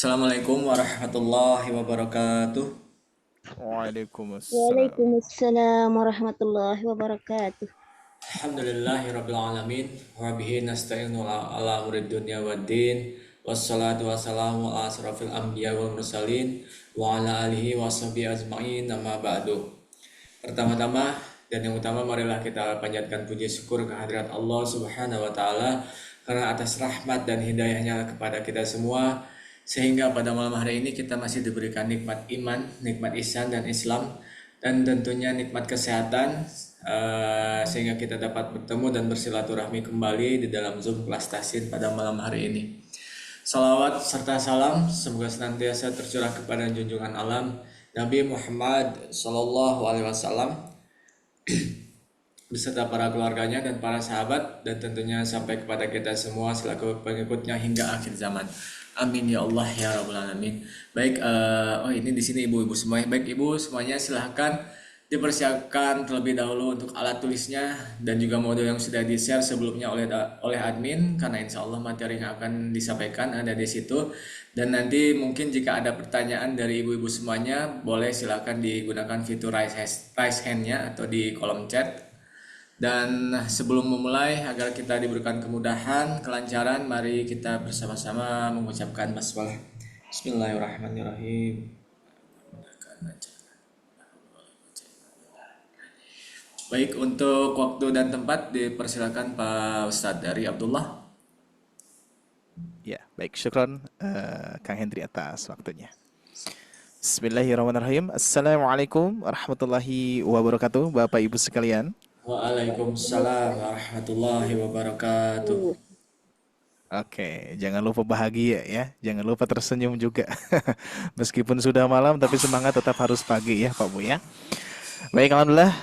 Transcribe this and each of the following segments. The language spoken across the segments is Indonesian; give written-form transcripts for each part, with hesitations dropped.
Assalamualaikum warahmatullahi wabarakatuh. Waalaikumsalam. Waalaikumsalam warahmatullahi wabarakatuh. Alhamdulillahirabbil alamin wa bihi nasta'inu ala umrid dunya waddin. Wassalatu wassalamu ala asrofil anbiya wal mursalin wa ala alihi washabihi ajma'in amma ba'du. Pertama-tama dan yang utama marilah kita panjatkan puji syukur kehadirat Allah Subhanahu wa taala karena atas rahmat dan hidayahnya kepada kita semua sehingga pada malam hari ini kita masih diberikan nikmat iman, nikmat ihsan dan Islam dan tentunya nikmat kesehatan sehingga kita dapat bertemu dan bersilaturahmi kembali di dalam Zoom kelas tahsin pada malam hari ini. Salawat serta salam semoga senantiasa tercurah kepada junjungan alam Nabi Muhammad Sallallahu Alaihi Wasallam beserta para keluarganya dan para sahabat dan tentunya sampai kepada kita semua selaku pengikutnya hingga akhir zaman. Amin ya Allah ya Rabbal Alamin. Baik, ini di sini ibu-ibu semuanya. Baik ibu semuanya silahkan dipersiapkan terlebih dahulu untuk alat tulisnya dan juga modul yang sudah di-share sebelumnya oleh admin karena insya Allah materi yang akan disampaikan ada di situ dan nanti mungkin jika ada pertanyaan dari ibu-ibu semuanya boleh silahkan digunakan fitur raise hand-nya atau di kolom chat. Dan sebelum memulai agar kita diberikan kemudahan, kelancaran, mari kita bersama-sama mengucapkan basmalah. Bismillahirrahmanirrahim. Baik, untuk waktu dan tempat dipersilakan Pak Ustadz dari Abdullah. Ya, baik. Syukron Kang Hendri atas waktunya. Bismillahirrahmanirrahim. Assalamualaikum warahmatullahi wabarakatuh, Bapak Ibu sekalian. Waalaikumsalam warahmatullahi wabarakatuh. Oke, jangan lupa bahagia ya. Jangan lupa tersenyum juga. Meskipun sudah malam, tapi semangat tetap harus pagi ya, Pak Bu ya. Baik, alhamdulillah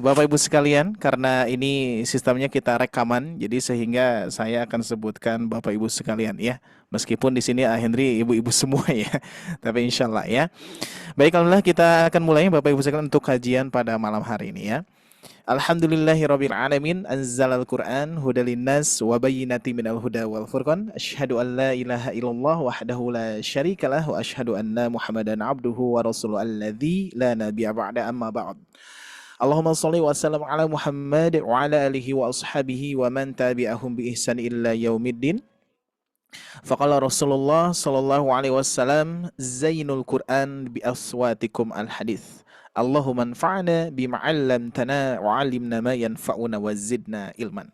Bapak Ibu sekalian, karena ini sistemnya kita rekaman, jadi sehingga saya akan sebutkan Bapak Ibu sekalian ya. Meskipun di sini Henry ibu-ibu semua ya, tapi insya Allah ya. Baik, alhamdulillah kita akan mulai Bapak Ibu sekalian untuk kajian pada malam hari ini ya. Alhamdulillahirabbil alamin anzalal Qur'an hudal linnas wa bayyinatin minal huda wal furqan asyhadu an la ilaha illallah wahdahu la syarikalah wa asyhadu anna Muhammadan abduhu wa rasuluhu alladzi la nabiyya ba'da amma ba'd. Allahumma shalli wa sallim ala Muhammad wa ala alihi wa ashabihi wa man tabi'ahum bi ihsan illa yaumiddin. Faqala Rasulullah sallallahu alaihi wasallam zainul Qur'an bi aswatikum al hadits. Allahumma anfa'na bima 'allamtana wa 'allimna ma yanfa'una wa zidna ilman.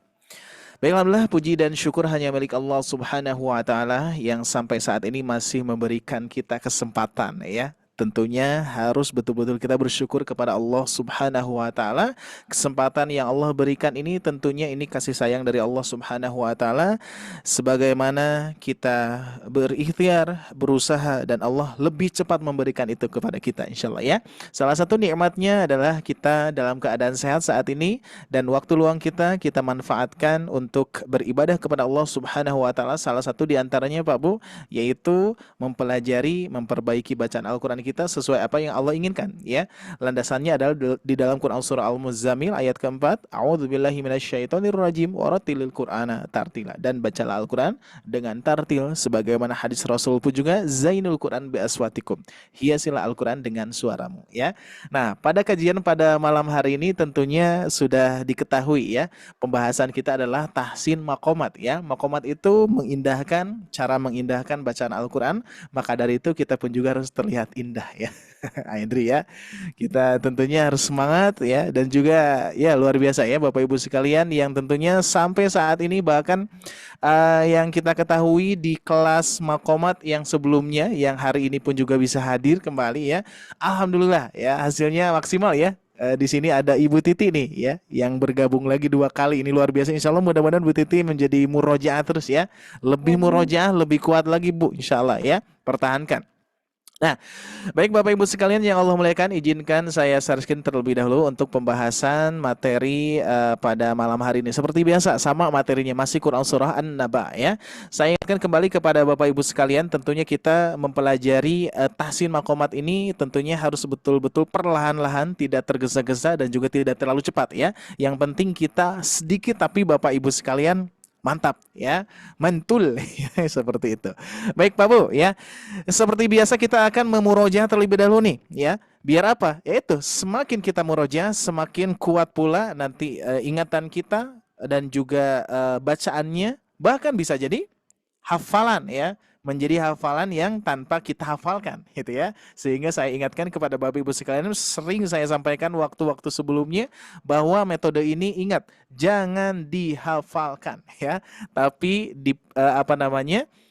Baik, alhamdulillah puji dan syukur hanya milik Allah Subhanahu wa taala yang sampai saat ini masih memberikan kita kesempatan ya. Tentunya harus betul-betul kita bersyukur kepada Allah Subhanahu wa taala. Kesempatan yang Allah berikan ini tentunya ini kasih sayang dari Allah Subhanahu wa taala, sebagaimana kita berikhtiar, berusaha, dan Allah lebih cepat memberikan itu kepada kita insyaallah ya. Salah satu nikmatnya adalah kita dalam keadaan sehat saat ini, dan waktu luang kita manfaatkan untuk beribadah kepada Allah Subhanahu wa taala. Salah satu di antaranya Pak Bu, yaitu mempelajari, memperbaiki bacaan Al-Qur'an kita sesuai apa yang Allah inginkan ya. Landasannya adalah di dalam Quran surah Al-Muzammil ayat keempat, a'udzubillahi minasyaitonirrajim waratilil Qur'ana tartila, dan bacalah Al-Qur'an dengan tartil sebagaimana hadis Rasul pun juga, zainul Qur'an bi aswatikum, hiasilah Al-Qur'an dengan suaramu ya. Nah, pada kajian pada malam hari ini tentunya sudah diketahui ya, pembahasan kita adalah tahsin maqamat ya. Maqamat itu mengindahkan, cara mengindahkan bacaan Al-Qur'an, maka dari itu kita pun juga harus terlihat indah ya. Andri ya, kita tentunya harus semangat ya, dan juga ya luar biasa ya Bapak Ibu sekalian yang tentunya sampai saat ini bahkan yang kita ketahui di kelas Makomat yang sebelumnya yang hari ini pun juga bisa hadir kembali ya. Alhamdulillah ya, hasilnya maksimal ya. Di sini ada Ibu Titi nih ya, yang bergabung lagi 2 kali, ini luar biasa. Insya Allah mudah-mudahan Bu Titi menjadi murojaah terus ya, lebih murojaah, lebih kuat lagi Bu, insya Allah ya, pertahankan. Nah, baik Bapak Ibu sekalian yang Allah muliakan, izinkan saya sharekan terlebih dahulu untuk pembahasan materi pada malam hari ini. Seperti biasa, sama materinya masih Quran Surah An-Naba ya. Saya ingatkan kembali kepada Bapak Ibu sekalian, tentunya kita mempelajari tahsin makomat ini tentunya harus betul-betul perlahan-lahan, tidak tergesa-gesa dan juga tidak terlalu cepat ya. Yang penting kita sedikit tapi Bapak Ibu sekalian Mantap ya, mantul seperti itu. Baik Pak Bu ya. Seperti biasa kita akan memurojaah terlebih dahulu nih ya. Biar apa? Yaitu semakin kita murojaah semakin kuat pula nanti ingatan kita dan juga bacaannya, bahkan bisa jadi hafalan ya, menjadi hafalan yang tanpa kita hafalkan gitu ya. Sehingga saya ingatkan kepada Bapak Ibu sekalian, sering saya sampaikan waktu-waktu sebelumnya bahwa metode ini ingat jangan dihafalkan ya, tapi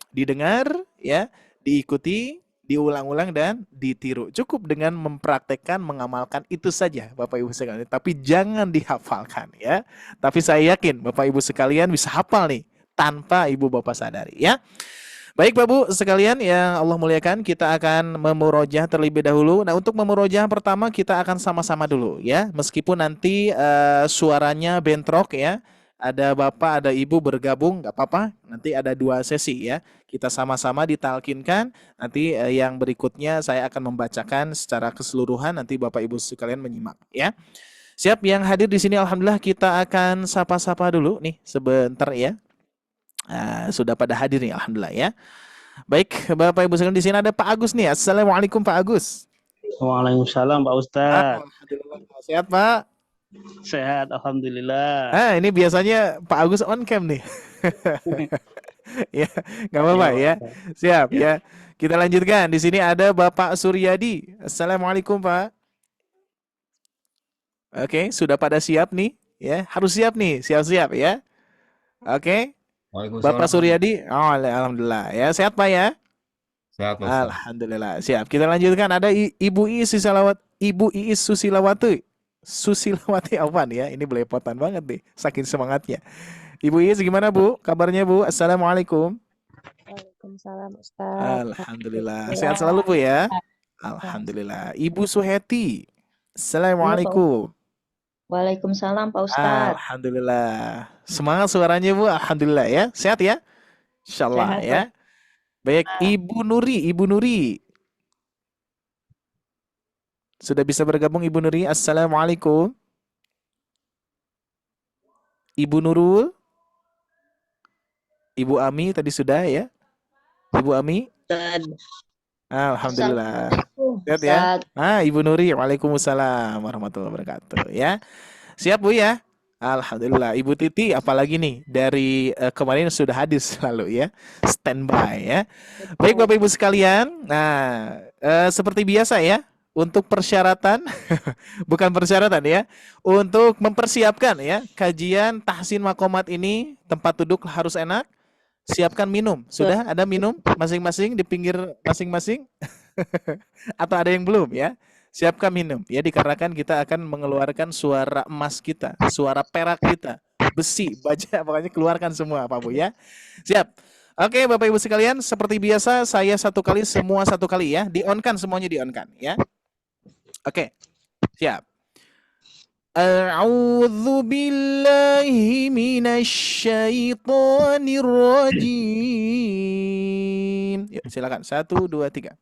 didengar ya, diikuti, diulang-ulang dan ditiru. Cukup dengan mempraktekkan, mengamalkan itu saja Bapak Ibu sekalian. Tapi jangan dihafalkan ya. Tapi saya yakin Bapak Ibu sekalian bisa hafal nih tanpa ibu bapak sadari ya. Baik Bapak Bu sekalian yang Allah muliakan, kita akan memurojaah terlebih dahulu. Nah, untuk memurojaah pertama kita akan sama-sama dulu ya. Meskipun nanti suaranya bentrok ya. Ada Bapak, ada Ibu bergabung, nggak apa-apa. Nanti ada 2 sesi ya. Kita sama-sama ditalkinkan. Nanti yang berikutnya saya akan membacakan secara keseluruhan. Nanti Bapak Ibu sekalian menyimak ya. Siap yang hadir di sini, alhamdulillah kita akan sapa-sapa dulu nih sebentar ya. Sudah pada hadir nih, alhamdulillah ya. Baik, Bapak Ibu sekalian, di sini ada Pak Agus nih. Assalamualaikum Pak Agus. Waalaikumsalam Pak Ustadz. Alhamdulillah. Sehat Pak? Sehat, alhamdulillah. Ini biasanya Pak Agus on cam nih. Ya, nggak apa-apa ya. Siap ya. Kita lanjutkan. Di sini ada Bapak Suryadi. Assalamualaikum Pak. Oke, sudah pada siap nih? Ya, harus siap nih, siap-siap ya. Oke. Bapak Suryadi, alhamdulillah ya, sehat Pak ya. Sehat Pak Ustaz. Alhamdulillah, siap. Kita lanjutkan, ada Ibu Iis Susilawati Alvan ya. Ini belepotan banget nih, saking semangatnya. Ibu Iis gimana Bu? Kabarnya Bu? Assalamualaikum. Waalaikumsalam Ustaz. Alhamdulillah, sehat selalu Bu ya. Alhamdulillah. Ibu Suheti, assalamualaikum. Waalaikumsalam Pak Ustaz. Alhamdulillah. Semangat suaranya Bu. Alhamdulillah ya. Sehat ya? Insyaallah Sehat, ya. Baik, Ibu Nuri. Sudah bisa bergabung Ibu Nuri? Assalamualaikum. Ibu Nurul. Ibu Ami tadi sudah ya. Ibu Ami. Alhamdulillah. Sehat ya? Ibu Nuri. Waalaikumsalam warahmatullahi wabarakatuh ya. Siap Bu ya? Alhamdulillah. Ibu Titi apalagi nih dari kemarin sudah hadir selalu ya, standby ya. Baik Bapak Ibu sekalian, nah seperti biasa ya, untuk persyaratan bukan persyaratan ya, untuk mempersiapkan ya kajian tahsin makomat ini, tempat duduk harus enak, siapkan minum. Sudah ada minum masing-masing di pinggir masing-masing atau ada yang belum ya? Siapkan minum ya, dikarenakan kita akan mengeluarkan suara emas kita, suara perak kita, besi, baja, pokoknya keluarkan semua Pak Bu ya. Siap. Oke Bapak Ibu sekalian, seperti biasa saya satu kali, semua satu kali ya, di-on-kan, semuanya di-on-kan ya. Oke. Siap. A'udzu billahi minasyaitonir rajim. Yuk, silakan. 1 2 3.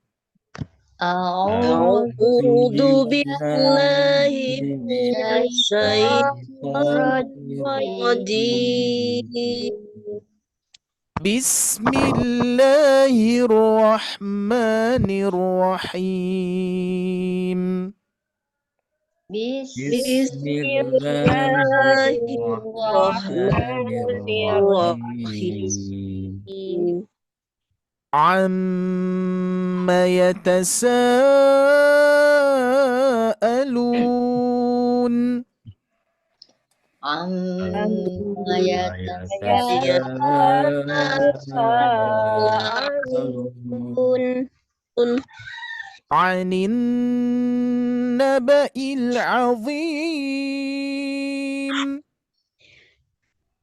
A'udzu billahi minasyaitonir rajim. Bismillahirrahmanirrahim. Bismillahirrahmanirrahim. Amma yatasaalun. Amma yatasaalun. Anin naba'il azim.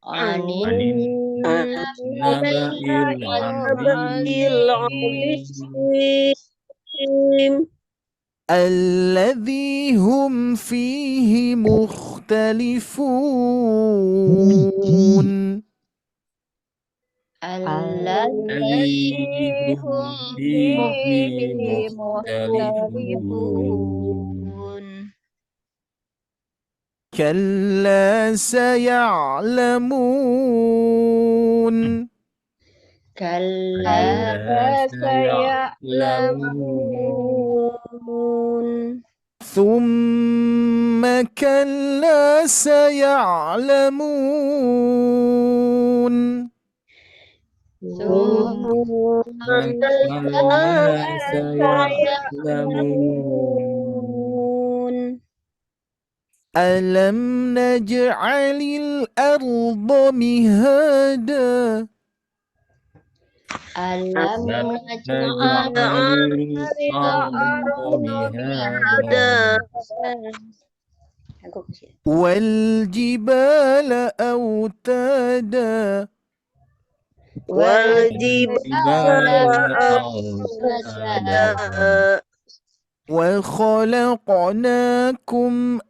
Anin naba'il azim. Alladzi hum fihi mukhtalifun. Alladzi hum fihi mukhtalifun. كلا سيعلمون كلا سيعلمون ثم كلا سيعلمون ثم كلا سيعلمون ألم نجعل الأرض مهادا ألم نجعل نجعل الأرض مهادا والجبال أوتادا والجبال أوتادا وخلقناكم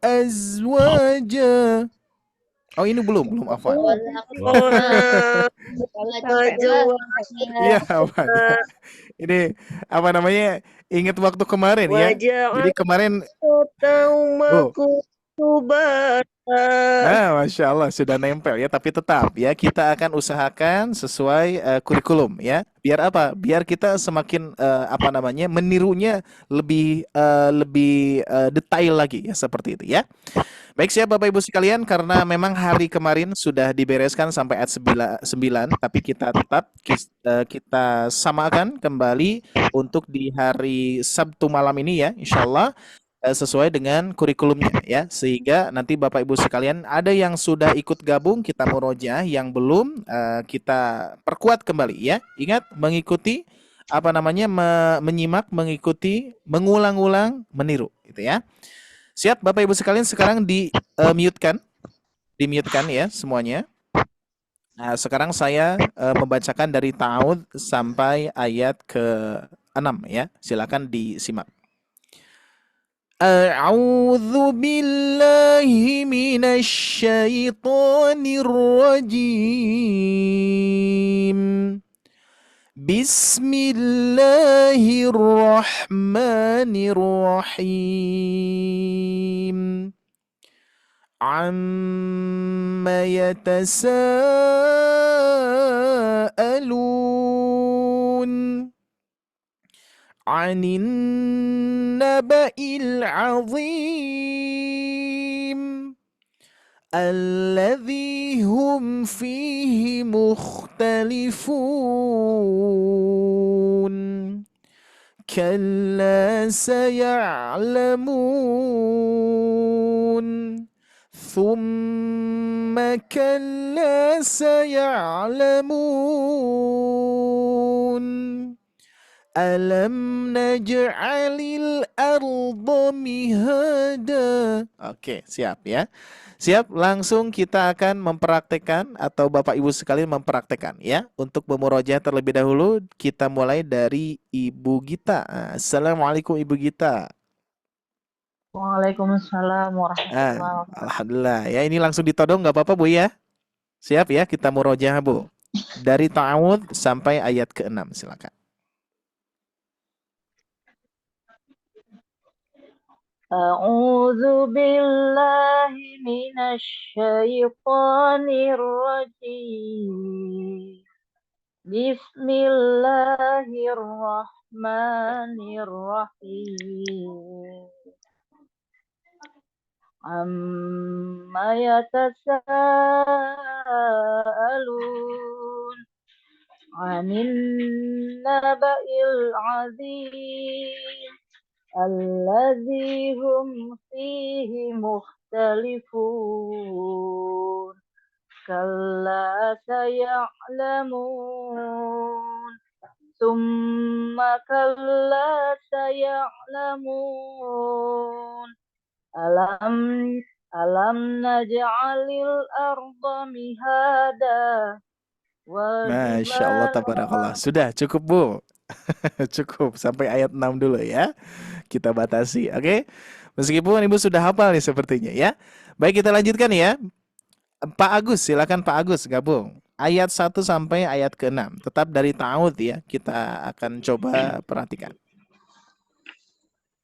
أزواجا. Oh ini belum Afwan. Iya Afwan. Ini apa namanya? Ingat waktu kemarin ya. Jadi kemarin Masya Allah sudah nempel ya. Tapi tetap ya kita akan usahakan sesuai kurikulum ya. Biar apa? Biar kita semakin apa namanya menirunya lebih detail lagi ya seperti itu ya. Baik siap Bapak Ibu sekalian, karena memang hari kemarin sudah dibereskan sampai ayat 9, tapi kita tetap kita samakan kembali untuk di hari Sabtu malam ini ya, insya Allah sesuai dengan kurikulumnya ya, sehingga nanti Bapak Ibu sekalian ada yang sudah ikut gabung kita murojaah, yang belum kita perkuat kembali ya. Ingat mengikuti apa namanya menyimak, mengikuti, mengulang-ulang, meniru gitu ya. Siap Bapak Ibu sekalian, sekarang di-mute-kan ya semuanya. Nah, sekarang saya membacakan dari ta'awudz sampai ayat ke-6 ya. Silakan disimak. A'udzu billahi minasy syaithanir rajim. Bismillahirrahmanirrahim. Amma yatasaalun 'anin naba'il 'azim alladzi hum fihi mukhtalifun. Kalla saya'lamun. Thumma kalla saya'lamun. Alam naj'alil arda mihada. Oke, siap ya. Siap, langsung kita akan mempraktekkan atau Bapak Ibu sekalian mempraktekkan ya. Untuk memurojaah terlebih dahulu, kita mulai dari Ibu Gita. Assalamualaikum Ibu Gita. Waalaikumsalam warahmatullahi wabarakatuh. Alhamdulillah ya, ini langsung ditodong nggak apa-apa Bu ya. Siap ya, kita murojaah Bu. Dari ta'awudz sampai ayat ke-6, silakan. A'udzu billahi minasy syaithanir rajim. Bismillahirrahmanirrahim. Amma yatasaalun 'anin naba'il 'azim alladzi hum fihi mukhtalifun. Kalla saya'lamun. Tsumma kalla saya'lamun. Alam naj'alil arda mihada. Masya Allah, tabarakallah. Sudah cukup Bu. Cukup sampai ayat 6 dulu ya. Kita batasi, oke? Meskipun Ibu sudah hafal nih sepertinya ya. Baik, kita lanjutkan ya. Pak Agus, silakan Pak Agus gabung. Ayat 1 sampai ayat ke-6. Tetap dari ta'awudz ya. Kita akan coba perhatikan.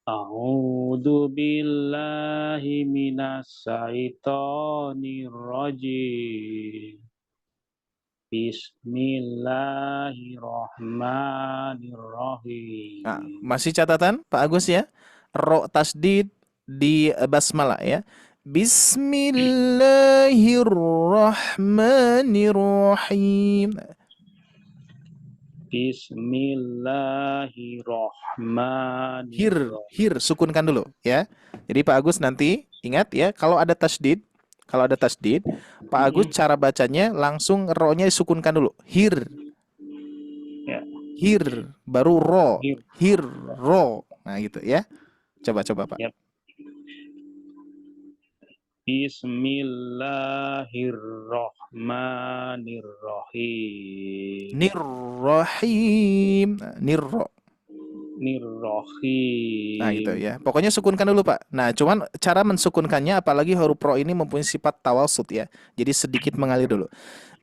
A'udzu billahi minas syaitonir rajim. Nah, Bismillahirrahmanirrahim. masih catatan Pak Agus ya. Ro tasdid di basmalah ya. Bismillahirrahmanirrahim. Bismillahirrahmanirrahim. Hir, sukunkan dulu ya. Jadi Pak Agus nanti ingat ya, kalau ada tasdid, Pak Agus cara bacanya langsung ro-nya disukunkan dulu. Hir, Ya, baru ro, hir. hir, ro. Nah gitu ya. Coba Pak. Ya. Bismillahirrahmanirrahim. Nirrahim, nirro. Nirrahim. Nah gitu ya. Pokoknya sukunkan dulu Pak. Nah cuman cara mensukunkannya apalagi huruf ro ini mempunyai sifat tawasud ya. Jadi sedikit mengalir dulu.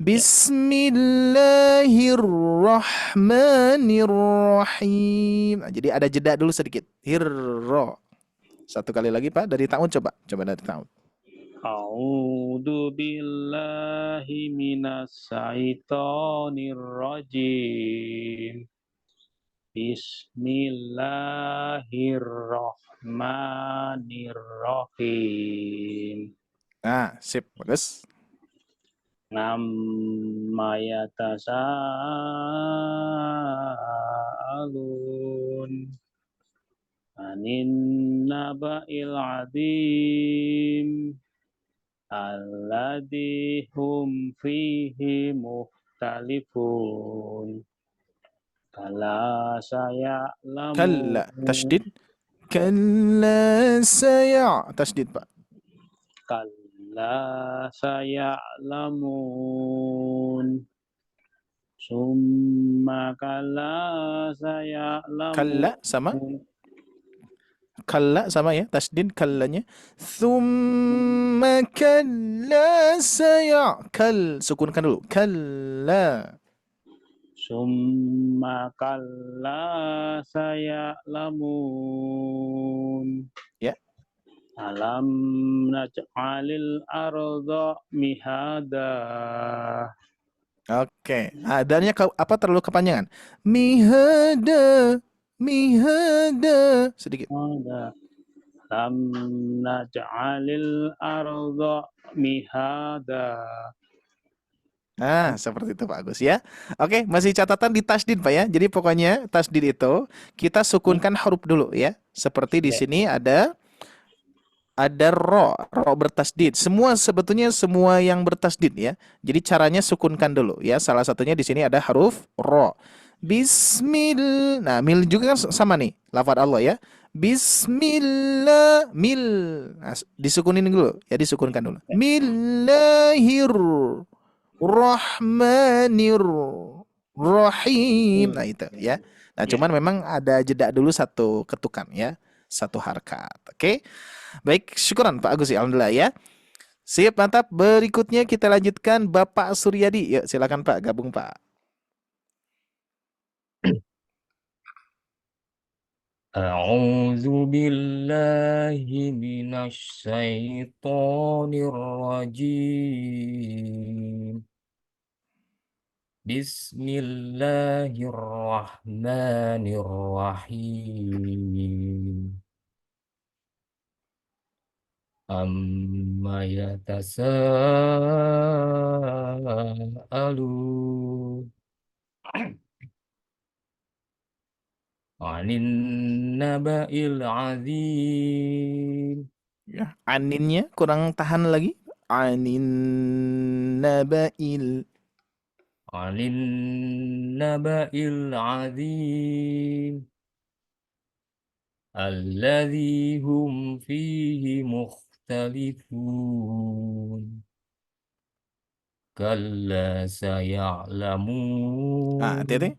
Bismillahirrahmanirrahim. Nah, jadi ada jeda dulu sedikit. Hirro. Satu kali lagi Pak dari tahun coba dari tahun. A'udzu billahi minas syaitonir rajim. Bismillahirrahmanirrahim. Nah, sip, bagus. Amma yatasaalun anin naba'il adim alladzi hum fihi mukhtalifun. Kalla saya'lamun. Kalla, tasdid. Kalla saya, tasdid Pak. Kalla saya'lamun. Summa kalla saya'lamun. Kalla sama. Kalla sama ya, tasdid kallanya. Thumma kalla saya. Kal, sukunkan dulu. Kalla. Summa kalla saya'lamun. Ya. Alam naj'alil arda mihada. Oke. Adanya apa terlalu kepanjangan? Mihada. Sedikit. Alam naj'alil arda mihada. Nah, seperti itu Pak Agus ya. Oke, masih catatan di tasdid Pak ya. Jadi pokoknya tasdid itu kita sukunkan huruf dulu ya. Seperti di sini ada ro bertasdid. Sebetulnya semua yang bertasdid ya. Jadi caranya sukunkan dulu ya. Salah satunya di sini ada huruf ro. Bismillah. Nah, mil juga kan sama nih, lafaz Allah ya. Bismillah, mil. Nah, disukunin dulu ya, disukunkan dulu. Rahmanirrahim. Nah itu ya. Nah cuman memang ada jeda dulu satu ketukan ya. Satu harkat. Oke. Baik, syukuran Pak Agus ya. Alhamdulillah ya. Siap, mantap. Berikutnya kita lanjutkan Bapak Suryadi. Yuk silakan Pak, gabung Pak. A'udzu billahi minasy syaithanir rajim. Bismillahirrahmanirrahim. Amma yatasaalun anin naba'il azim. Ya, aninnya kurang tahan lagi. Anin naba'il azim. Alladzi hum fihi mukhtalifun. Kalla saya'lamun. hati-hati.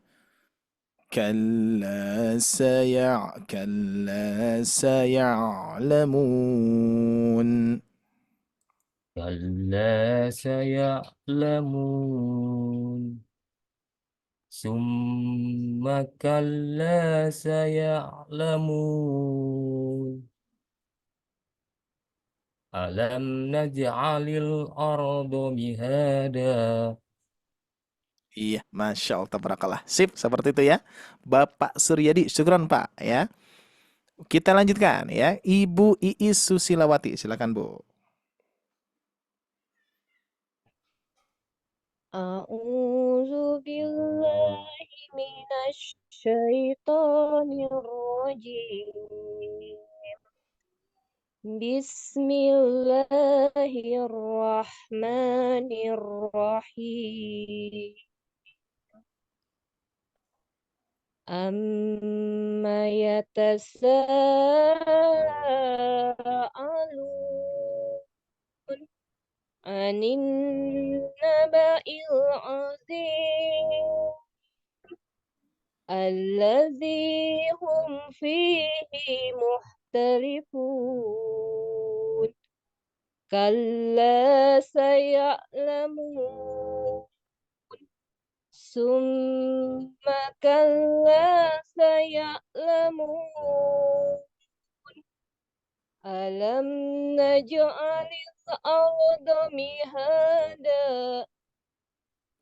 Kalla saya'lamun. Kalla saya'lamun. Summa kalla saya'lamun. ألم نجعل الأرض مهادا. Iya, Masya Allah, tabarakallah. Sip, seperti itu ya. Bapak Suryadi, syukron Pak ya. Kita lanjutkan ya. Ibu Iis Susilawati, silakan Bu. أعوذ بالله من الشيطان الرجيم بسم الله الرحمن الرحيم أما يتساءلون عن النبأ العظيم الذي هم فيه مختلفون كلا سيعلمون ثم كلا سيعلمون ألم نجعل الأرض مهادا.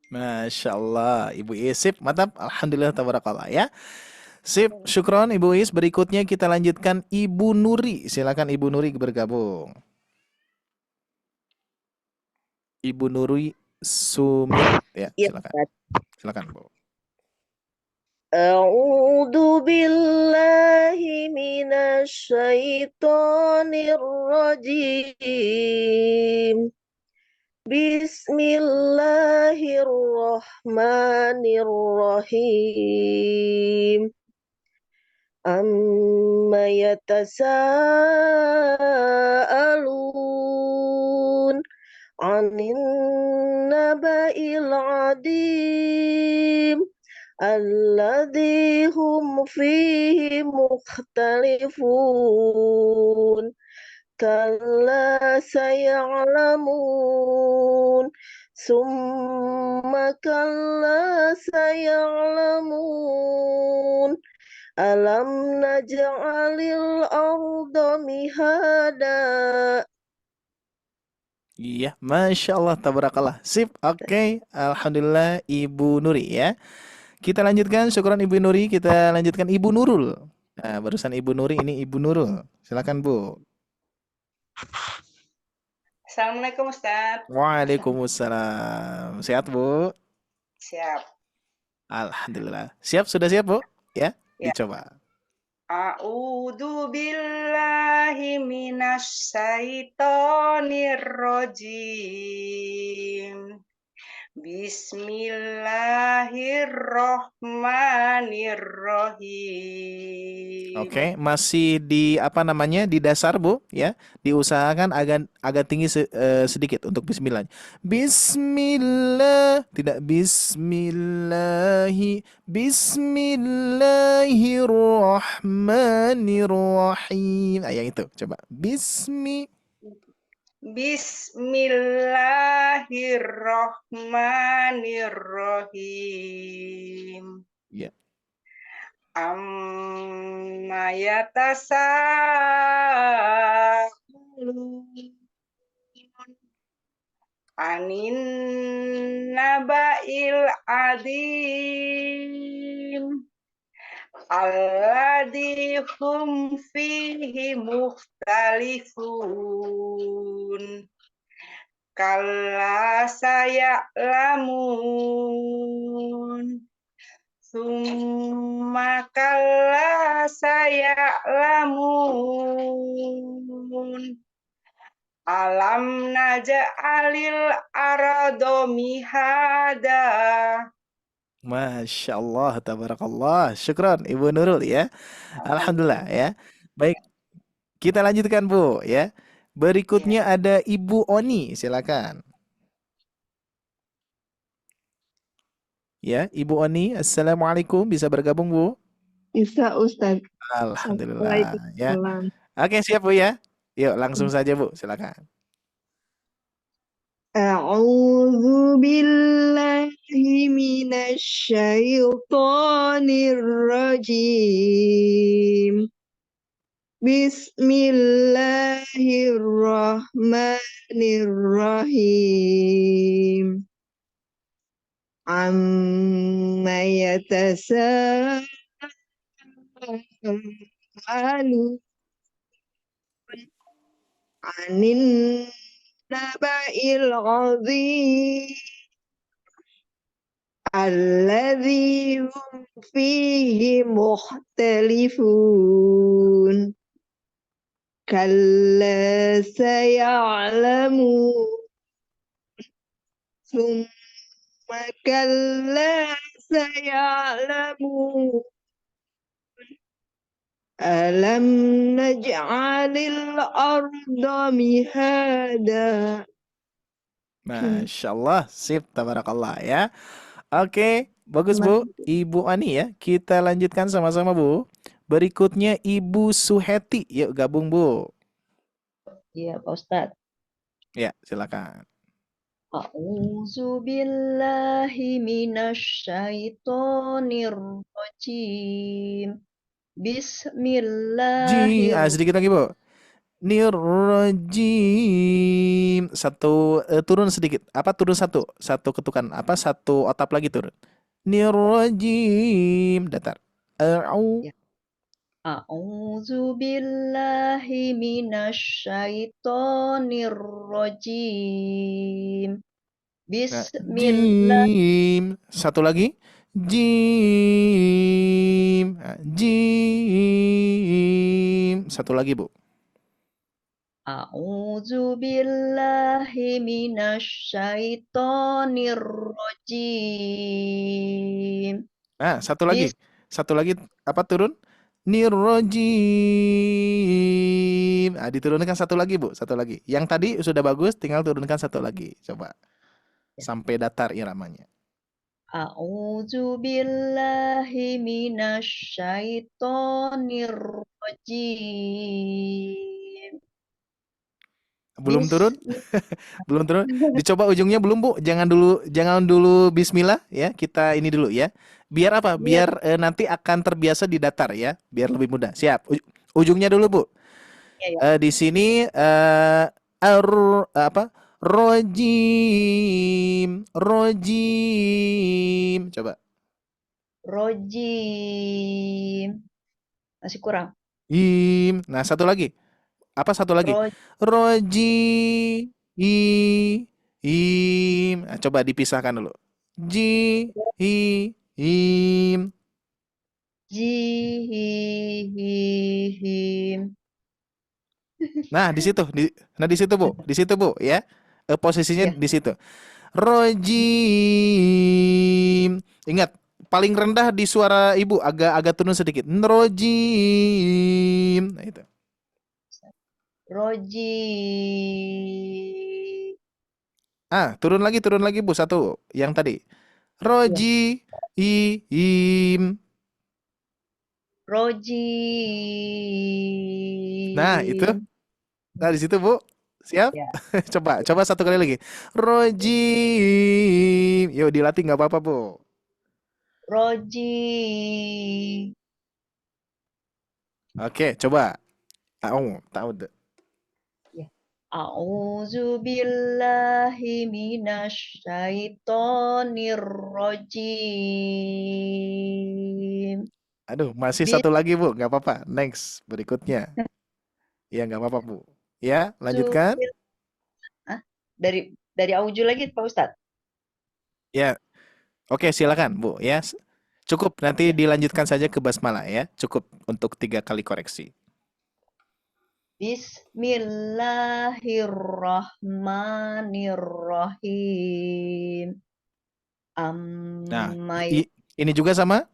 Masya Allah, Ibu Iis, sip, mantap. Alhamdulillah, tabarakallah ya. Sip, syukron Ibu Iis. Berikutnya kita lanjutkan Ibu Nuri. Silakan Ibu Nuri bergabung. Ibu Nuri Sumit ya, Ya, silakan. Silakan Bu. أعوذ بالله من الشيطان الرجيم بسم الله الرحمن الرحيم أما يتساءلون عن النبأ العظيم الذي هم فيه مختلفون كلا سيعلمون ثم كلا سيعلمون ألم نجعل الأرض مهادا. Iya, Masya Allah, tabarakallah. Sip, oke. Alhamdulillah, Ibu Nuri ya. Kita lanjutkan, syukuran Ibu Nuri. Kita lanjutkan Ibu Nurul. Nah, barusan Ibu Nuri, ini Ibu Nurul. Silakan Bu. Assalamualaikum Ustadz. Waalaikumsalam. Sehat Bu? Siap. Alhamdulillah. Siap, sudah siap Bu? Ya, Ya. dicoba. A'udzu billahi minasy syaithanir rajim. Bismillahirrahmanirrahim. Oke, masih di apa namanya di dasar Bu ya. Diusahakan agak tinggi sedikit untuk Bismillah. Bismillah, tidak Bismillahi. Bismillahirrahmanirrahim. Yang itu, coba. Bismillahirrahmanirrahim. Ya. Amma yatasaalun anin naba'il adzim alladzi hum fihi mukhtalifun kalla saya'lamun summa kalla saya'lamun alam naj'alil arda mihada. Masya Allah, tabarakallah. Syukran Ibu Nurul ya. Alhamdulillah ya. Baik, kita lanjutkan Bu ya. Berikutnya ada Ibu Oni, silakan. Ya, Ibu Oni, Assalamualaikum, bisa bergabung Bu? Bisa Ustaz. Alhamdulillah ya. Oke, siap Bu ya. Yuk, langsung saja Bu, silakan. A'udzu billahi minasy syaithanir rajim. Bismillahirrahmanirrahim. Amma yatasaalu anin naba'il azim alladzi hum fihi mukhtalifun. Kalla saya'lamun. Summa kalla saya'lamun. Alam naj'alil arda mihada. Masya Allah, sip, tabarakallah ya. Oke, bagus Bu. Ibu Ani ya. Kita lanjutkan sama-sama Bu. Berikutnya Ibu Suheti. Yuk gabung Bu. Iya, Pak Ustadz. Ya, silakan. A'udzu billahi minasyaitonir rajim. Bismillahirrahmanirrahim. Sedikit lagi Bu. Nirrajim. Satu turun sedikit. Apa turun satu? Satu ketukan. Apa satu otap lagi turun? Nirrajim. Datar. Au. Ya. A'udzu billahi minasyaitonir rajim. Bismillah. Jim. Satu lagi. Jim. Jim. Satu lagi Bu. A'udzu billahi minasyaitonir rajim. Satu lagi. Satu lagi apa turun? Nirrojim. Diturunkan satu lagi Bu. Satu lagi. Yang tadi sudah bagus, tinggal turunkan satu lagi. Coba. Sampai datar iramanya. A'udzu billahi minasyaitonir rajim. Belum turun? Belum turun. Dicoba ujungnya belum Bu. Jangan dulu bismillah ya. Kita ini dulu ya. Biar apa? Biar nanti akan terbiasa di datar ya. Biar lebih mudah. Siap. Ujungnya dulu Bu. Ya. Di sini rojim. Coba. Rojim. Masih kurang. Nah, satu lagi. Apa satu lagi? Rojim. Coba dipisahkan dulu. Jihim. Nah, di situ. Di situ Bu. Di situ Bu ya. Posisinya di situ. Rojim. Ingat, paling rendah di suara Ibu agak turun sedikit. Rojim. Nah, itu. Rojim. Turun lagi Bu satu yang tadi. Rojim. Rojim. Nah, itu. Nah, di situ Bu. Siap? Ya. Coba satu kali lagi. Rojim. Yuk dilatih nggak apa-apa Bu. Rojim. Oke, coba. Tahu deh. A'udzu billahi minasyaitonir rajim. Aduh, masih satu lagi Bu, nggak apa-apa. Next, berikutnya. Ya nggak apa-apa Bu. Ya, lanjutkan. Dari auju lagi Pak Ustadz? Ya, oke silakan Bu. Ya, cukup. Nanti dilanjutkan saja ke basmalah ya. Cukup untuk 3 kali koreksi. Bismillahirrahmanirrahim. Nah, ini juga sama.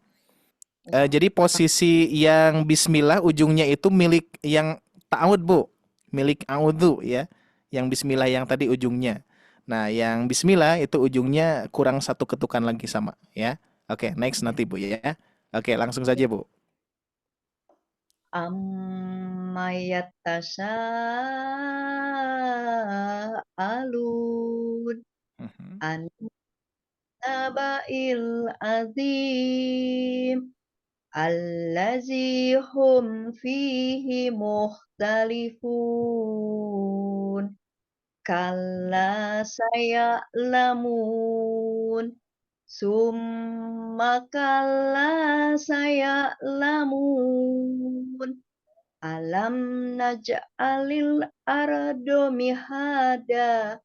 Jadi posisi yang bismillah ujungnya itu milik yang ta'awud Bu. Milik a'udzu ya. Yang bismillah yang tadi ujungnya. Nah, yang bismillah itu ujungnya kurang satu ketukan lagi sama ya. Oke, next nanti Bu ya. Oke, langsung saja Bu. Ammayatasa'alun an naba'il azim allazi hum fihi mukhtalifun. Kalla saya'lamun. Summa kalla saya'lamun. Alam naj'alil ardo mihada.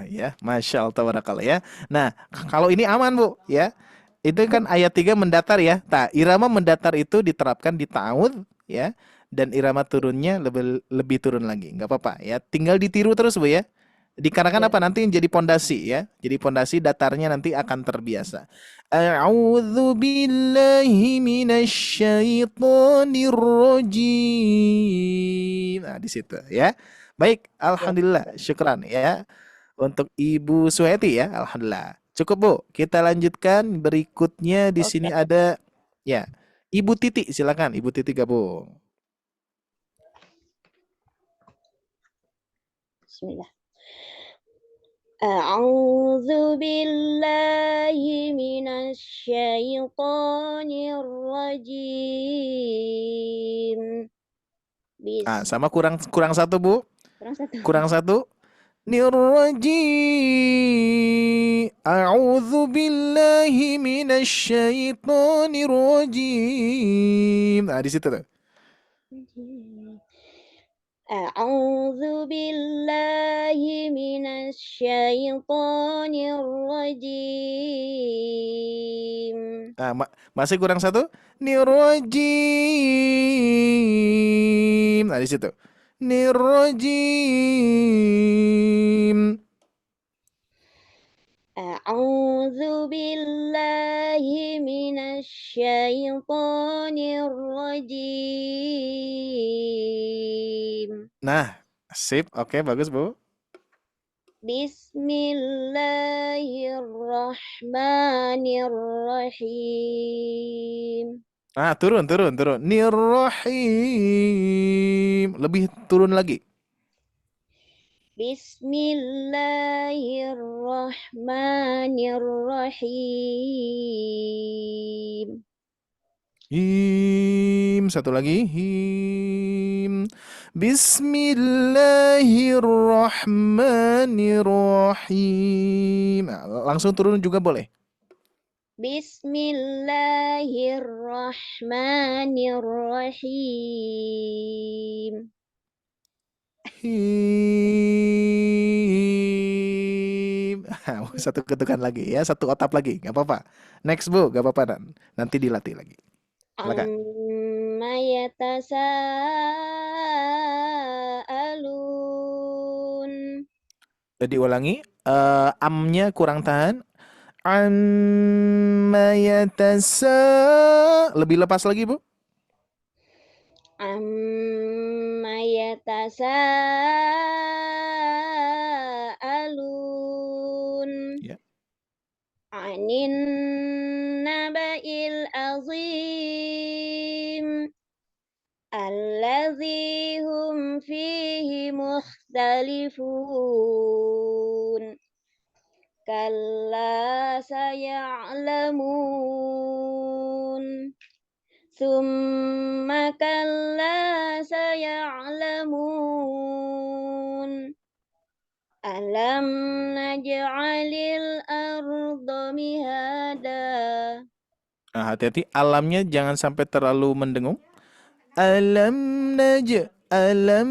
Ya, Masya Allah, tabarakallah ya. Nah, kalau ini aman Bu, ya. Itu kan ayat 3 mendatar ya. Irama mendatar itu diterapkan di ta'awudz ya. Dan irama turunnya lebih turun lagi. Nggak apa-apa ya. Tinggal ditiru terus Bu ya. Dikarenakan Ya. apa? Nanti jadi pondasi ya. Jadi pondasi datarnya nanti akan terbiasa. A'udzu billahi minasyaitonir rajim. Nah, di situ ya. Baik, alhamdulillah, syukran ya untuk Ibu Suheti ya. Alhamdulillah. Cukup Bu. Kita lanjutkan berikutnya di sini ada ya. Ibu Titi, silakan Ibu Titi gabung. Bismillah. A'udzu billahi minasyaitonir rajim. Sama kurang satu Bu. Kurang satu. Kurang satu. Nirrajim. A'udzu billahi minasyaitonir rajim. Nah, di situ tuh. A'udzu billahi minasyaitonir rajim. Masih kurang satu. Nirrajim. Nah, di situ. Nirrajim. A'udzu billahi minasyaitonir rajim. Nah, sip. Oke, bagus, Bu. Bismillahirrahmanirrahim. Turun. Nirrahim. Lebih turun lagi. Bismillahirrahmanirrahim. Him. Satu lagi. Him. Bismillahirrahmanirrahim. Langsung turun juga boleh. Bismillahirrahmanirrahim. Him. Satu ketukan lagi ya, satu otap lagi, nggak apa-apa. Next Bu, nggak apa-apa, nanti dilatih lagi. Silakan. Amma yatasaalun. Jadi ulangi, amnya kurang tahan. Amma lebih lepas lagi Bu. Amma yatasaalun. Ya. Anin naba'il azim. Allazi hum fihi mukhtalifun. Kalla saya'lamun. Summa kalla saya'lamun. Alam naj'alil arda mihada. Hati-hati, alamnya jangan sampai terlalu mendengung. Alam naj'alil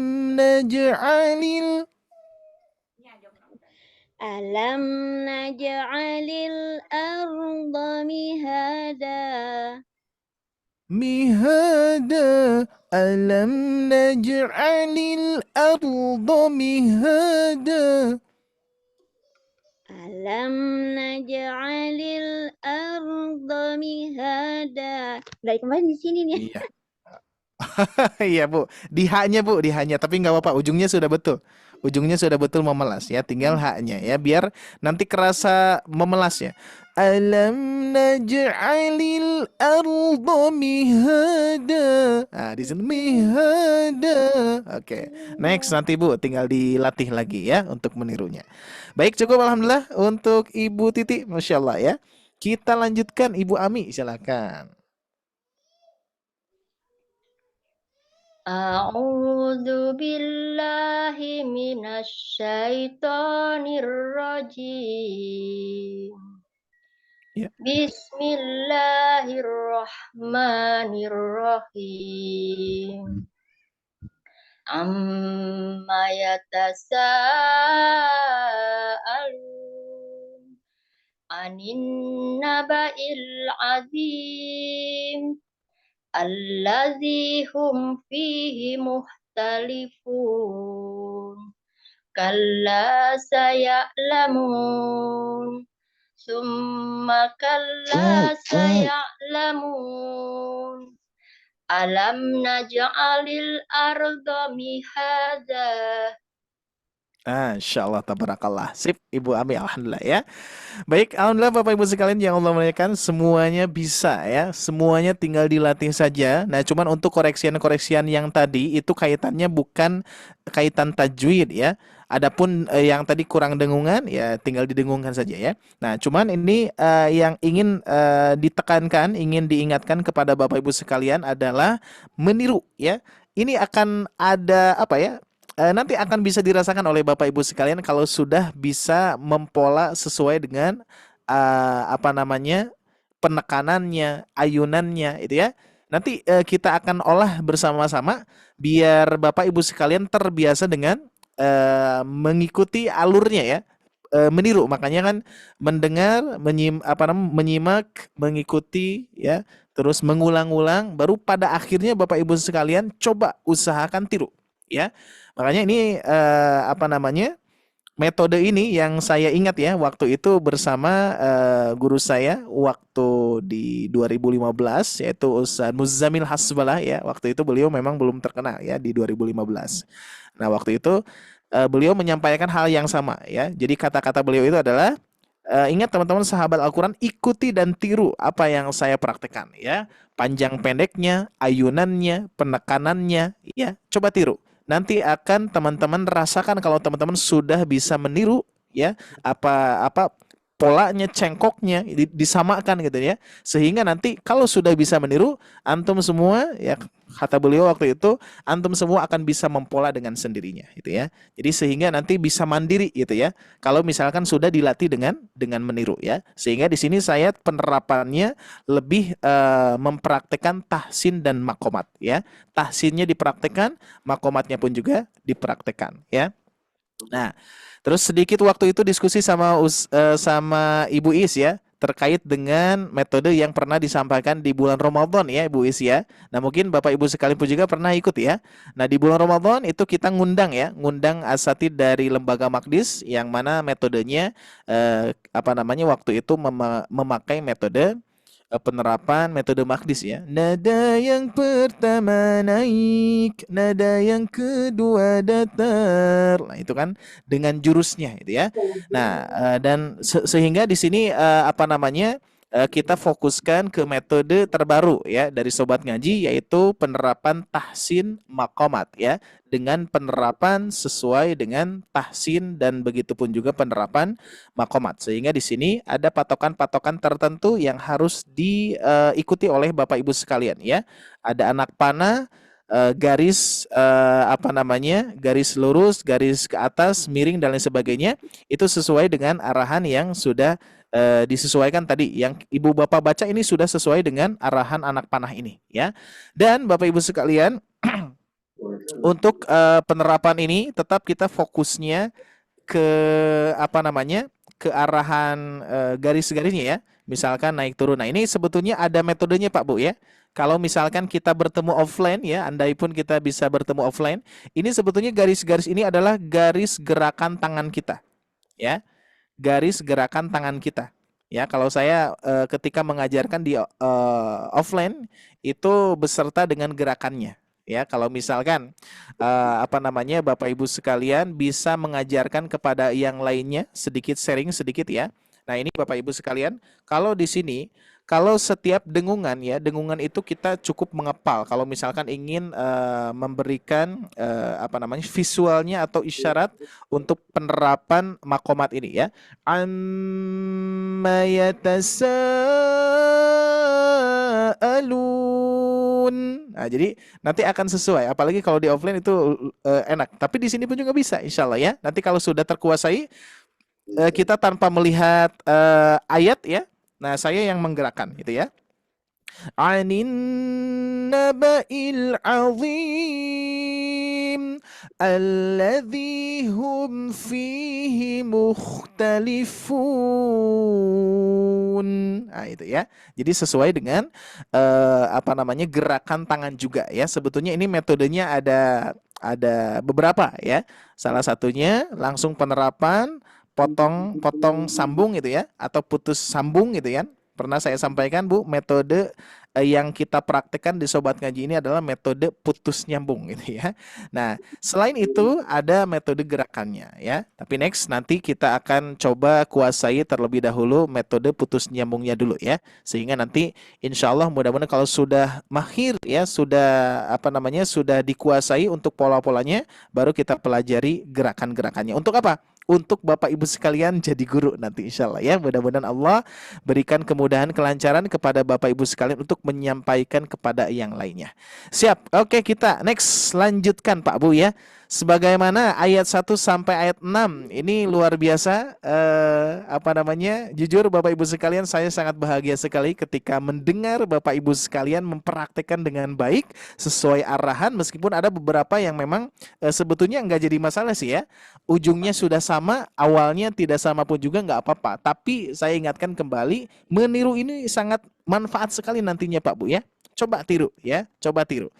arda mihada. Alam naj'alil arda mihada. Alam naj'alil arda mihada. Dari kemarin di sini nih. Iya. Iya Bu, di haknya tapi nggak apa-apa, ujungnya sudah betul. Ujungnya sudah betul memelas ya, tinggal haknya ya, biar nanti kerasa memelas ya. Alam naj'alil arda mihada. Di sini mihada. Oke. Next nanti Bu tinggal dilatih lagi ya untuk menirunya. Baik, cukup alhamdulillah untuk Ibu Titi, Masya Allah ya. Kita lanjutkan Ibu Ami, silakan. A'udzu billahi minasyaitonir rajim. Ya. Bismillahirrahmanirrahim. Amma yatasaalun anin naba'il azim allazi hum fihi muhtalifun kalla saya'lamun summa kalla saya'lamun alam naj'alil arda mihada. Insyaallah tabarakallah. Sip, Ibu Ami, alhamdulillah ya. Baik, alhamdulillah Bapak Ibu sekalian yang Allah muliakan, semuanya bisa ya. Semuanya tinggal dilatih saja. Nah, cuman untuk koreksian-koreksian yang tadi itu kaitannya bukan kaitan tajwid ya. Adapun yang tadi kurang dengungan ya tinggal didengungkan saja ya. Nah, cuman ini yang ingin ditekankan, ingin diingatkan kepada Bapak Ibu sekalian adalah meniru ya. Ini akan ada apa ya? Nanti akan bisa dirasakan oleh Bapak Ibu sekalian kalau sudah bisa mempola sesuai dengan apa namanya penekanannya, ayunannya itu ya. Nanti kita akan olah bersama-sama biar Bapak Ibu sekalian terbiasa dengan mengikuti alurnya ya. Meniru, makanya kan mendengar, menyimak, mengikuti ya, terus mengulang-ulang, baru pada akhirnya Bapak Ibu sekalian coba usahakan tiru ya. Makanya ini apa namanya metode ini yang saya ingat ya waktu itu bersama guru saya waktu di 2015 yaitu Ustaz Muzammil Hasbalah ya. Waktu itu beliau memang belum terkenal ya di 2015. Nah, waktu itu beliau menyampaikan hal yang sama ya. Jadi kata-kata beliau itu adalah ingat teman-teman sahabat Al-Quran, ikuti dan tiru apa yang saya praktekkan ya. Panjang pendeknya, ayunannya, penekanannya ya, coba tiru. Nanti akan teman-teman rasakan kalau teman-teman sudah bisa meniru ya apa polanya, cengkoknya disamakan gitu ya. Sehingga nanti kalau sudah bisa meniru, antum semua ya kata beliau waktu itu, antum semua akan bisa mempola dengan sendirinya gitu ya. Jadi sehingga nanti bisa mandiri gitu ya. Kalau misalkan sudah dilatih dengan meniru ya. Sehingga di sini saya penerapannya lebih mempraktekkan tahsin dan makomat ya. Tahsinnya dipraktekkan, makomatnya pun juga dipraktekkan ya. Nah, terus sedikit waktu itu diskusi sama sama Ibu Is ya terkait dengan metode yang pernah disampaikan di bulan Ramadan ya Ibu Is ya. Nah, mungkin Bapak Ibu sekalian pun juga pernah ikut ya. Nah, di bulan Ramadan itu kita ngundang asatid dari Lembaga Maqdis yang mana metodenya apa namanya waktu itu memakai metode penerapan metode Maqdis ya. Nada yang pertama naik, nada yang kedua datar. Nah, itu kan dengan jurusnya itu ya. Nah, dan sehingga di sini apa namanya? Kita fokuskan ke metode terbaru ya dari Sobat Ngaji yaitu penerapan tahsin makomat ya dengan penerapan sesuai dengan tahsin dan begitu pun juga penerapan makomat sehingga di sini ada patokan-patokan tertentu yang harus diikuti oleh Bapak Ibu sekalian ya. Ada anak panah, garis apa namanya garis lurus, garis ke atas, miring dan lain sebagainya itu sesuai dengan arahan yang sudah disesuaikan tadi yang Ibu Bapak baca ini sudah sesuai dengan arahan anak panah ini ya. Dan Bapak Ibu sekalian untuk penerapan ini tetap kita fokusnya ke apa namanya ke arahan garis-garisnya ya. Misalkan naik turun. Nah, ini sebetulnya ada metodenya Pak Bu ya. Kalau misalkan kita bertemu offline ya, andai pun kita bisa bertemu offline, ini sebetulnya garis-garis ini adalah garis gerakan tangan kita ya. Garis gerakan tangan kita. Ya, kalau saya ketika mengajarkan di offline itu beserta dengan gerakannya. Ya, kalau misalkan apa namanya Bapak Ibu sekalian bisa mengajarkan kepada yang lainnya sedikit sharing sedikit ya. Nah, ini Bapak Ibu sekalian, kalau di sini kalau setiap dengungan ya, dengungan itu kita cukup mengepal. Kalau misalkan ingin memberikan apa namanya visualnya atau isyarat untuk penerapan makomat ini ya. Amma yatasaalun. Nah, jadi nanti akan sesuai. Apalagi kalau di offline itu enak. Tapi di sini pun juga bisa, insya Allah ya. Nanti kalau sudah terkuasai, kita tanpa melihat ayat ya. Nah, saya yang menggerakkan gitu ya. Anin naba'il azim alladzi hum fihi mukhtalifun. Nah, itu ya. Jadi sesuai dengan apa namanya gerakan tangan juga ya. Sebetulnya ini metodenya ada beberapa ya. Salah satunya langsung penerapan potong sambung gitu ya, atau putus sambung gitu ya. Pernah saya sampaikan Bu, metode yang kita praktekkan di Sobat Ngaji ini adalah metode putus nyambung gitu ya. Nah, selain itu ada metode gerakannya ya. Tapi next nanti kita akan coba kuasai terlebih dahulu metode putus nyambungnya dulu ya. Sehingga nanti insya Allah mudah-mudahan kalau sudah mahir ya, sudah apa namanya, sudah dikuasai untuk pola-polanya, baru kita pelajari gerakan-gerakannya. Untuk apa? Untuk Bapak Ibu sekalian jadi guru nanti insya Allah ya. Mudah-mudahan Allah berikan kemudahan, kelancaran kepada Bapak Ibu sekalian untuk menyampaikan kepada yang lainnya. Siap. Oke, kita next lanjutkan Pak Bu ya. Sebagaimana ayat 1 sampai ayat 6 ini luar biasa. Apa namanya? Jujur Bapak Ibu sekalian, saya sangat bahagia sekali ketika mendengar Bapak Ibu sekalian mempraktekkan dengan baik sesuai arahan, meskipun ada beberapa yang memang sebetulnya nggak jadi masalah sih ya. Ujungnya sudah sama, awalnya tidak sama pun juga nggak apa-apa. Tapi saya ingatkan kembali, meniru ini sangat manfaat sekali nantinya Pak Bu ya. Coba tiru ya, coba tiru.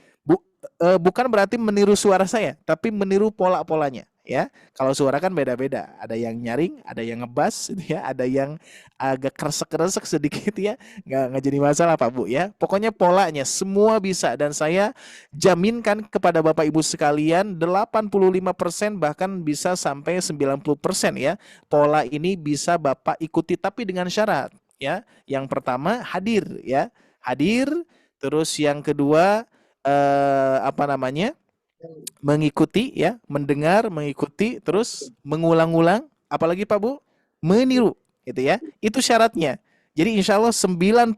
Bukan berarti meniru suara saya, tapi meniru pola-polanya ya. Kalau suara kan beda-beda, ada yang nyaring, ada yang ngebas ya, ada yang agak kresek-kresek sedikit ya. Nggak jadi masalah Pak Bu ya. Pokoknya polanya semua bisa, dan saya jaminkan kepada Bapak Ibu sekalian 85% bahkan bisa sampai 90% ya. Pola ini bisa Bapak ikuti, tapi dengan syarat ya. Yang pertama hadir ya. Hadir, terus yang kedua apa namanya, mengikuti ya, mendengar, mengikuti, terus mengulang-ulang, apalagi Pak Bu, meniru gitu ya. Itu syaratnya. Jadi insya Allah 90%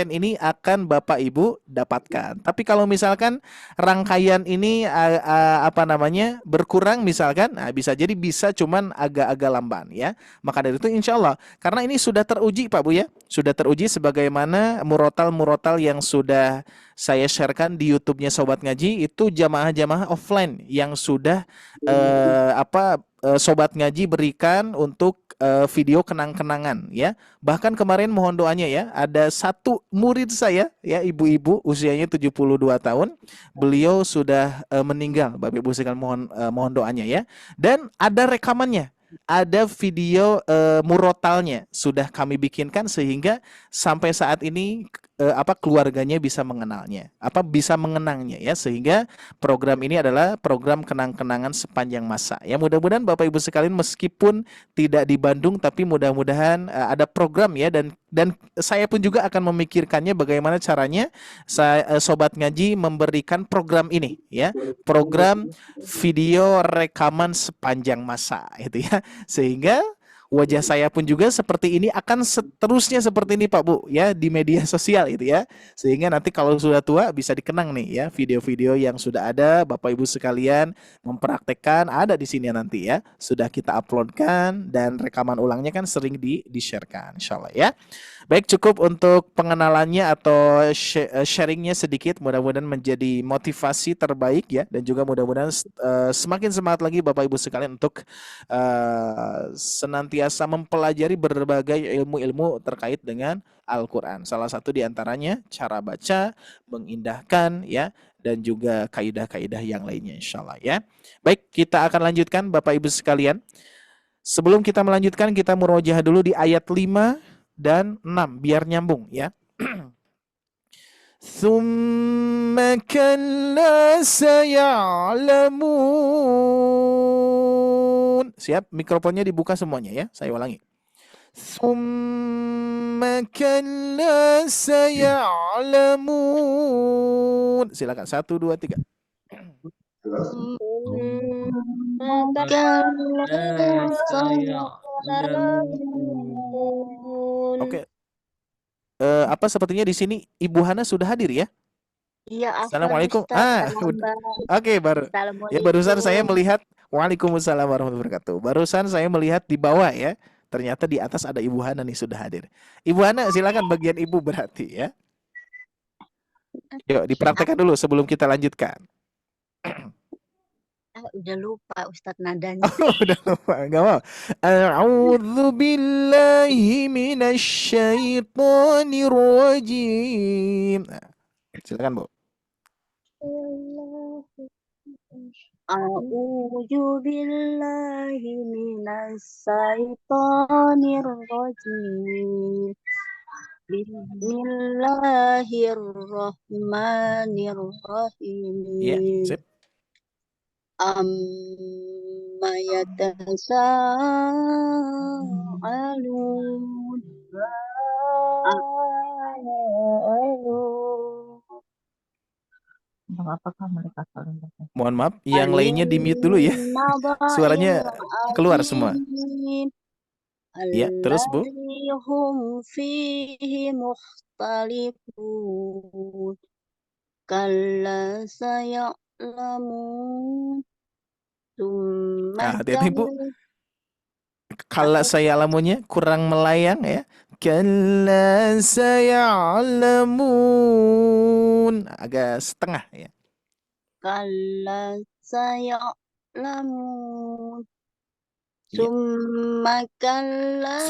ini akan Bapak Ibu dapatkan. Tapi kalau misalkan rangkaian ini apa namanya berkurang misalkan, nah bisa jadi bisa cuman agak-agak lamban ya. Maka dari itu insya Allah, karena ini sudah teruji Pak Bu ya, sudah teruji sebagaimana murotal yang sudah saya sharekan di YouTube-nya Sobat Ngaji, itu jamaah-jamaah offline yang sudah Sobat Ngaji berikan untuk video kenang-kenangan ya. Bahkan kemarin mohon doanya ya, ada satu murid saya ya, ibu-ibu usianya 72 tahun. Beliau sudah meninggal. Bapak Ibu sekalian mohon doanya ya. Dan ada rekamannya. Ada video murotalnya sudah kami bikinkan, sehingga sampai saat ini keluarganya bisa mengenalnya, bisa mengenangnya ya, sehingga program ini adalah program kenang-kenangan sepanjang masa ya. Mudah-mudahan Bapak Ibu sekalian meskipun tidak di Bandung, tapi mudah-mudahan ada program ya, dan saya pun juga akan memikirkannya bagaimana caranya Sobat Ngaji memberikan program ini ya, program video rekaman sepanjang masa itu ya, sehingga wajah saya pun juga seperti ini akan seterusnya seperti ini Pak Bu ya, di media sosial itu ya, sehingga nanti kalau sudah tua bisa dikenang nih ya, video-video yang sudah ada Bapak Ibu sekalian mempraktekkan ada di sini nanti ya, sudah kita uploadkan, dan rekaman ulangnya kan sering di-sharekan insyaallah ya. Baik, cukup untuk pengenalannya atau sharingnya sedikit, mudah-mudahan menjadi motivasi terbaik ya, dan juga mudah-mudahan semakin semangat lagi Bapak Ibu sekalian untuk senantiasa mempelajari berbagai ilmu-ilmu terkait dengan Al-Quran. Salah satu diantaranya cara baca, mengindahkan ya, dan juga kaidah-kaidah yang lainnya insyaallah ya. Baik, kita akan lanjutkan Bapak Ibu sekalian. Sebelum kita melanjutkan, kita murojaah dulu di ayat 5 dan 6 biar nyambung ya. Tsumma kalla saya'lamun. Siap, mikrofonnya dibuka semuanya ya. Saya ulangi. Tsumma kalla saya'lamun. Silakan 1 2 3. Oke. Sepertinya di sini Ibu Hana sudah hadir ya? Iya, afwan Assalamualaikum. Ustaz, Udah. terlambat. Oke, ya barusan saya Assalamualaikum. melihat Waalaikumsalam warahmatullahi wabarakatuh. Barusan saya melihat di bawah ya. Ternyata di atas ada Ibu Hana nih sudah hadir. Ibu Hana silakan bagian Ibu berarti ya. Yuk dipraktekkan dulu sebelum kita lanjutkan. Udah lupa Ustaz nadanya. Udah lupa, enggak mau. A'udzu billahi minasyaitonir rajim. Nah, silakan, Bu. A'udzu billahi minasyaitonir rajim. Bismillahirrahmanirrahim. Iya, sip. Amma yatasaalun. Apakah mereka saling bertanya? Mohon maaf, yang lainnya di mute dulu ya. Suaranya keluar semua. Ya, terus Bu. Hum fihi mukhtalifun. Kalla saya'lamun. Hati-hati Bu. Kalau saya alamunya kurang melayang ya. Kalla saya'lamun. Agak setengah ya. Kalla saya'lamun. Summa kalla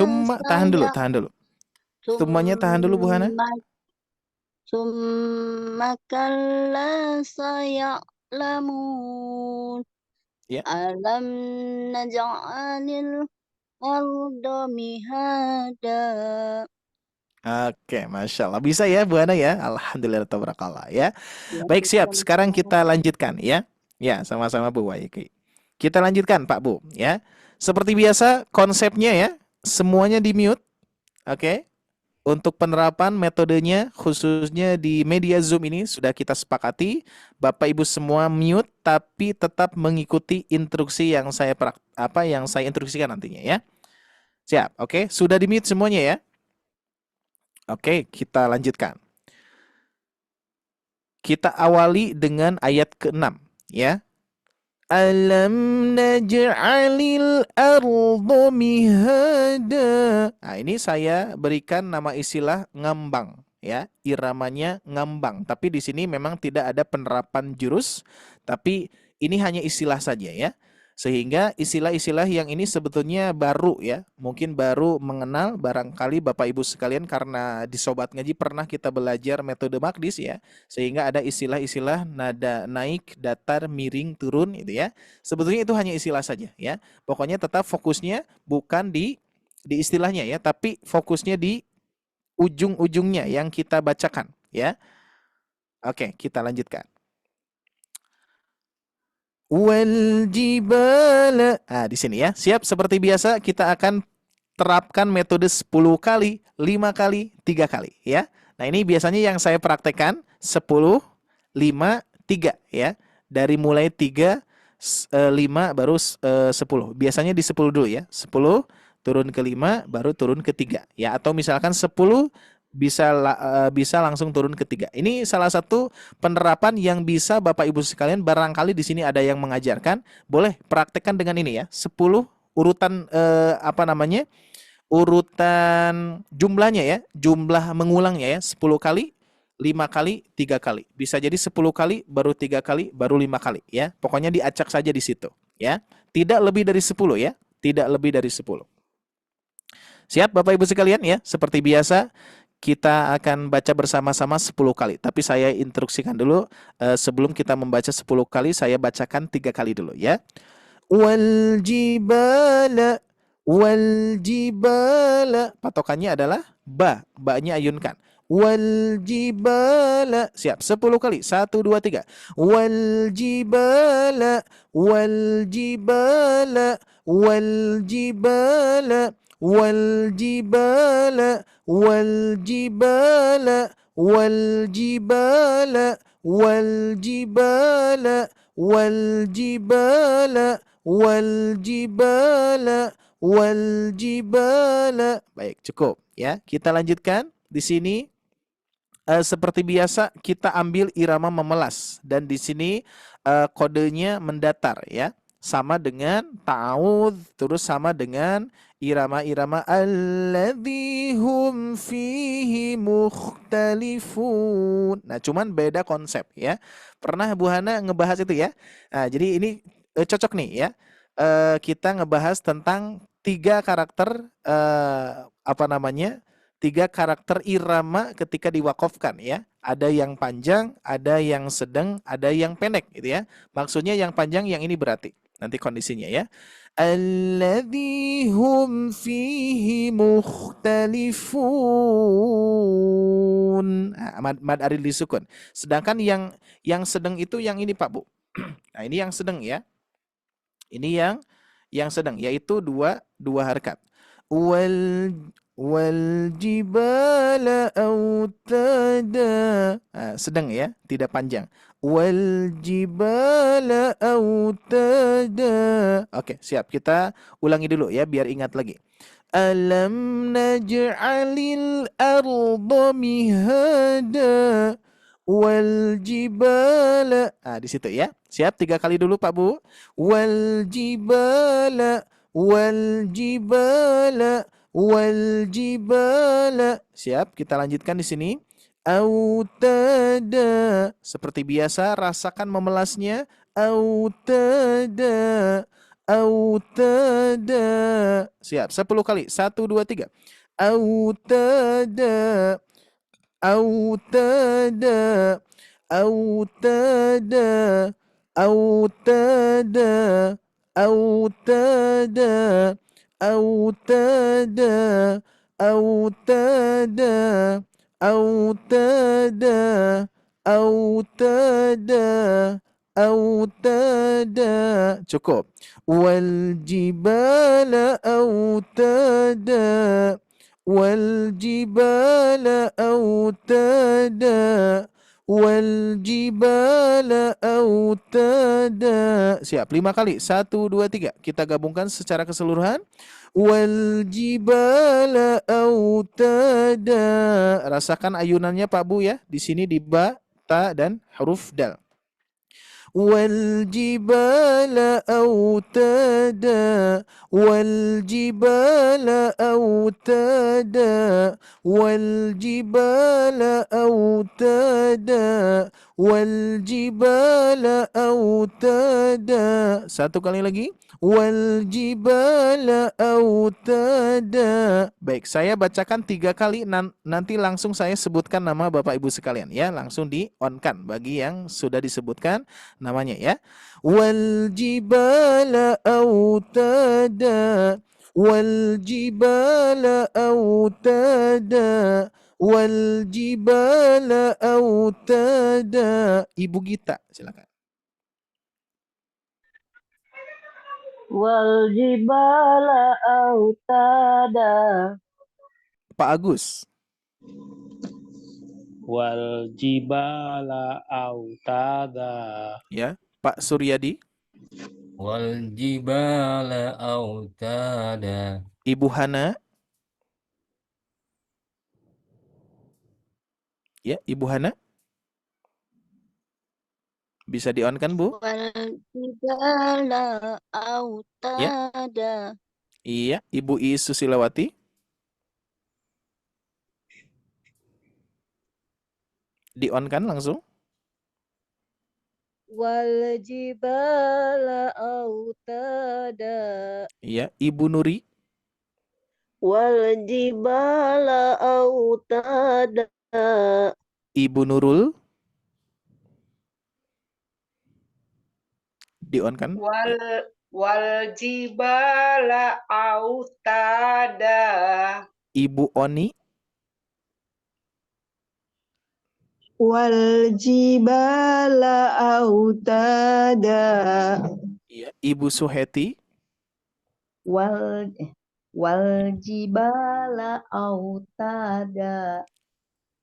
tahan dulu. Summanya tahan dulu Bu Hana. Summa kalla saya'lamun. Ya. Alam naj'alil arda mihada. Oke, Masya Allah. Bisa ya Bu Hana ya. Alhamdulillah tabarakallah ya. Baik, siap. Sekarang kita lanjutkan ya. Ya, sama-sama Bu Waiki. Kita lanjutkan Pak Bu ya. Seperti biasa konsepnya ya, semuanya di mute. Oke. Untuk penerapan metodenya khususnya di media Zoom ini sudah kita sepakati. Bapak Ibu semua mute tapi tetap mengikuti instruksi yang saya instruksikan nantinya ya. Siap. Oke, sudah di mute semuanya ya. Oke, kita lanjutkan. Kita awali dengan ayat ke-6 ya. Alam naj'alil arda mihada. Nah, ini saya berikan nama istilah ngambang ya, iramanya ngambang. Tapi di sini memang tidak ada penerapan jurus, tapi ini hanya istilah saja ya. Sehingga istilah-istilah yang ini sebetulnya baru ya, mungkin baru mengenal barangkali Bapak Ibu sekalian karena di Sobat Ngaji pernah kita belajar metode Magdis ya, sehingga ada istilah-istilah nada naik, datar, miring, turun itu ya. Sebetulnya itu hanya istilah saja ya. Pokoknya tetap fokusnya bukan di istilahnya ya, tapi fokusnya di ujung-ujungnya yang kita bacakan ya. Oke, kita lanjutkan. Wal jibala. Di sini ya. Siap, seperti biasa kita akan terapkan metode 10 kali, 5 kali, 3 kali ya. Nah, ini biasanya yang saya praktekkan 10, 5, 3 ya. Dari mulai 3, 5 baru 10. Biasanya di 10 dulu ya. 10 turun ke 5 baru turun ke 3 ya, atau misalkan 10 bisa langsung turun ke 3. Ini salah satu penerapan yang bisa Bapak Ibu sekalian, barangkali di sini ada yang mengajarkan, boleh praktekkan dengan ini ya. 10 urutan urutan jumlahnya ya, jumlah mengulangnya ya, 10 kali, 5 kali, 3 kali. Bisa jadi 10 kali, baru 3 kali, baru 5 kali ya. Pokoknya diacak saja di situ ya. Tidak lebih dari 10 ya, tidak lebih dari 10. Siap Bapak Ibu sekalian ya, seperti biasa kita akan baca bersama-sama 10 kali. Tapi saya instruksikan dulu, sebelum kita membaca 10 kali, saya bacakan 3 kali dulu ya. Wal jibala, wal jibala. Patokannya adalah ba, ba-nya ayunkan. Wal jibala. Siap, 10 kali. 1, 2, 3. Wal jibala, wal jibala, wal jibala, wal jibala, wal jibala, wal jibala, wal jibala, wal jibala, wal jibala, wal jibala. Baik, cukup ya. Kita lanjutkan di sini. seperti biasa kita ambil irama memelas dan di sini kodenya mendatar ya. Sama dengan ta'awudz, terus sama dengan irama-irama alladzi hum fihi mukhtalifun. Nah, cuman beda konsep ya. Pernah Bu Hana ngebahas itu ya. Nah, jadi ini cocok nih ya. Kita ngebahas tentang tiga karakter tiga karakter irama ketika diwakafkan ya. Ada yang panjang, ada yang sedang, ada yang pendek gitu ya. Maksudnya yang panjang yang ini berarti. Nanti kondisinya ya. Alladzi hum fihi mukhtalifun. Nah, mad aril disukun. Sedangkan yang sedang itu yang ini Pak Bu. Nah, ini yang sedang ya. Ini yang sedang yaitu dua harkat. Wal jibala autada. Sedang ya, tidak panjang. Wal jibala autada. Oke, siap. Kita ulangi dulu ya biar ingat lagi. Alam naj'alil arda mihada wal jibala. Di situ ya. Siap 3 kali dulu Pak Bu. Wal jibala wal jibala wal jibala. Siap, kita lanjutkan di sini. Autada. Seperti biasa rasakan memelasnya. Autada. Autada. Siap, 10 kali. 1 2 3. Autada. Autada. Autada. Autada. Autada. Autada. Autada. Autada. Autada. Autada. Cukup. Wal jibala autada. Wal jibala autada. Wal jibala autada. Siap, 5 kali. 1 2 3. Kita gabungkan secara keseluruhan. Wal jibala autada. Rasakan ayunannya Pak Bu ya. Di sini di ba, ta dan huruf dal. Wal jibala autada. Wal jibala autada. Wal jibala autada. Wal jibala autada. 1 kali lagi. Wal jibala autada. Baik, saya bacakan 3 kali, nanti langsung saya sebutkan nama Bapak Ibu sekalian ya, langsung di on-kan bagi yang sudah disebutkan namanya ya. Wal jibala autada. Wal jibala autada. Wal jibala autada. Ibu Gita, silakan. Wal jibala autada. Pak Agus. Wal jibala autada. Ya, Pak Suryadi. Wal jibala autada. Ibu Hana. Ya, Ibu Hana. Bisa di-on kan, Bu? Wal jibala autada. Iya, Ibu I Susilawati. Di-on kan langsung? Wal jibala autada. Iya, Ibu Nuri. Wal jibala autada. Ibu Nurul. Di-on kan? Wal jibala autada. Ibu Oni. Wal jibala autada. Iya, Ibu Suheti. Wal jibala autada.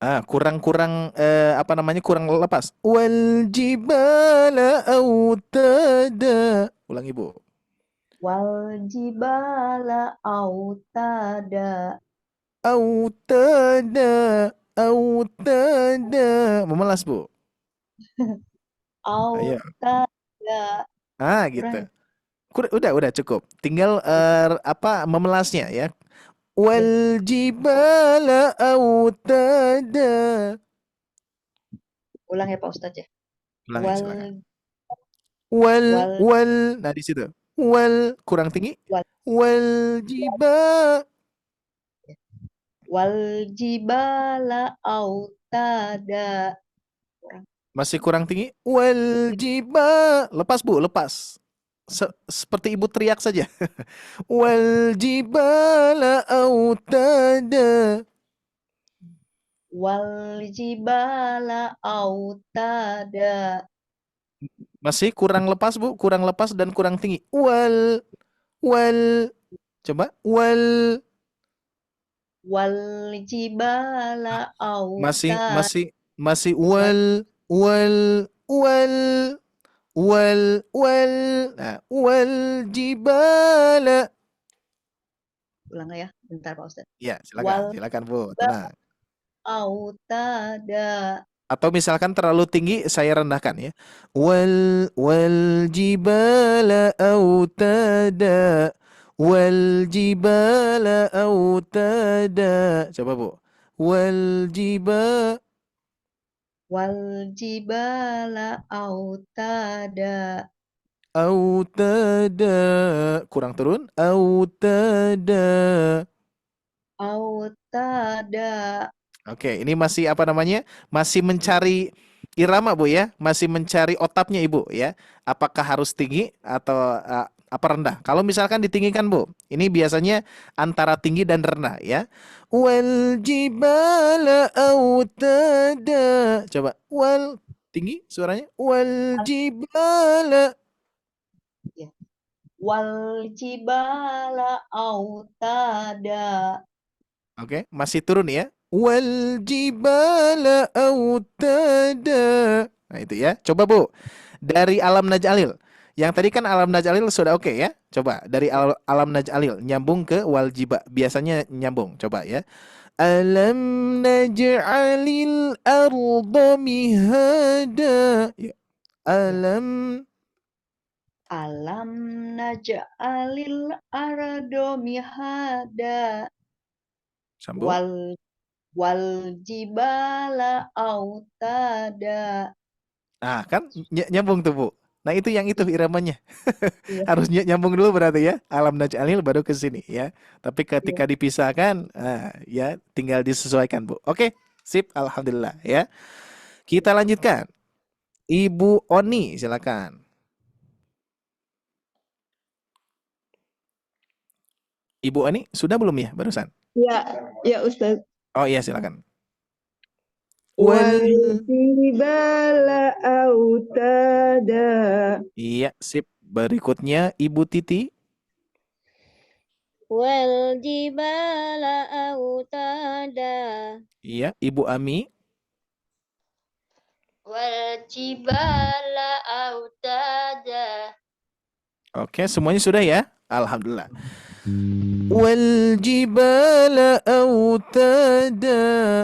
Kurang kurang lepas. Wal jibala autada. Ulang Ibu. Wal jibala autada. Autada. autada. Memelas, Bu. Ayo. Autada. Gitu. Udah cukup. Tinggal memelasnya ya. Wal jibala autada. Ulang ya Pak Ustadz ya. Ulangi, Wal silakan. Wal. Nah di situ. Wal kurang tinggi. wal Wal jiba. wal jibala autada. Masih kurang tinggi. Wal jiba. Lepas, Bu, lepas. Seperti ibu teriak saja. Wal jibala autada. Wal jibala autada. Masih kurang lepas, Bu, kurang lepas dan kurang tinggi. Wal. Coba. Wal jibala autada. Masih wal. Nah, wal jibala. Ulang ya, bentar Pak Ustadz. Ya, silakan Bu, tenang. Autada. Atau misalkan terlalu tinggi, saya rendahkan ya. Wal jibala autada. Wal jibala autada. Coba Bu. Wal jibala autada. Autada. Kurang turun. Autada. Oke, ini masih apa namanya? Masih mencari irama, Bu ya. Masih mencari otapnya Ibu ya. Apakah harus tinggi atau apa rendah? Kalau misalkan ditinggikan, Bu. Ini biasanya antara tinggi dan rendah ya. Wal jibala autada. Coba wal tinggi suaranya. Wal jibala. Wal jibala autada. Oke, masih turun ya. Wal jibala autada. Nah, itu ya. Coba Bu, dari Alam Naj'alil. Yang tadi kan Alam Naj'alil sudah oke ya. Coba dari Alam Naj'alil nyambung ke wal jiba. Biasanya nyambung. Coba ya. Alam naj'alil arda mihada. Ya. Alam naj'alil arda mihada. Sambung. Wal jibala autada. Nah, kan nyambung tuh, Bu. Nah, itu yang itu iramanya. Harus nyambung dulu berarti ya. Alam naj'alil baru ke sini ya. Tapi ketika dipisahkan, ya tinggal disesuaikan, Bu. Oke, sip. Alhamdulillah ya. Kita lanjutkan. Ibu Oni, silakan. Ibu Oni, sudah belum ya barusan? Ya Ustaz. Oh iya, silakan. Wal jibala autada. Iya, sip. Berikutnya Ibu Titi. Wal jibala autada. Iya, Ibu Ami. Wal jibala autada. Oke, semuanya sudah ya? Alhamdulillah. Wal jibala autada.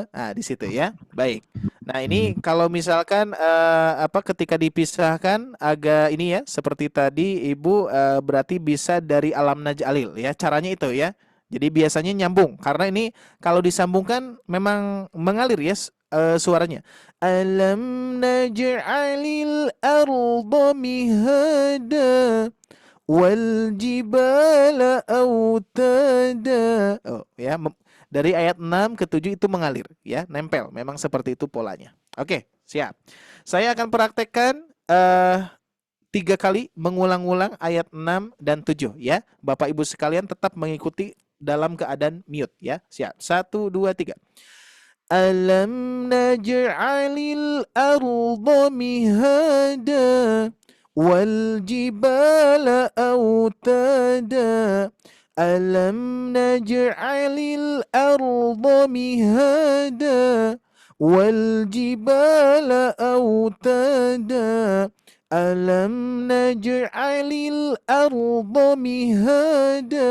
Nah, di situ ya. Baik. Nah, ini kalau misalkan ketika dipisahkan agak ini ya, seperti tadi Ibu berarti bisa dari Alam Naj'alil ya. Caranya itu ya. Jadi biasanya nyambung karena ini kalau disambungkan memang mengalir ya suaranya. Alam naj'alil arda mihada. Wal jibala autada. Oh, ya, dari ayat 6 ke 7 itu mengalir ya, nempel. Memang seperti itu polanya. Oke, siap. Saya akan praktekkan 3 kali mengulang-ulang ayat 6 dan 7 ya. Bapak Ibu sekalian tetap mengikuti dalam keadaan mute ya. Siap. 1 2 3. Alam naj'alil arda mihada. Wal jibala autada. Alam naj'alil arda mihada. Wal jibala autada. Alam naj'alil arda mihada.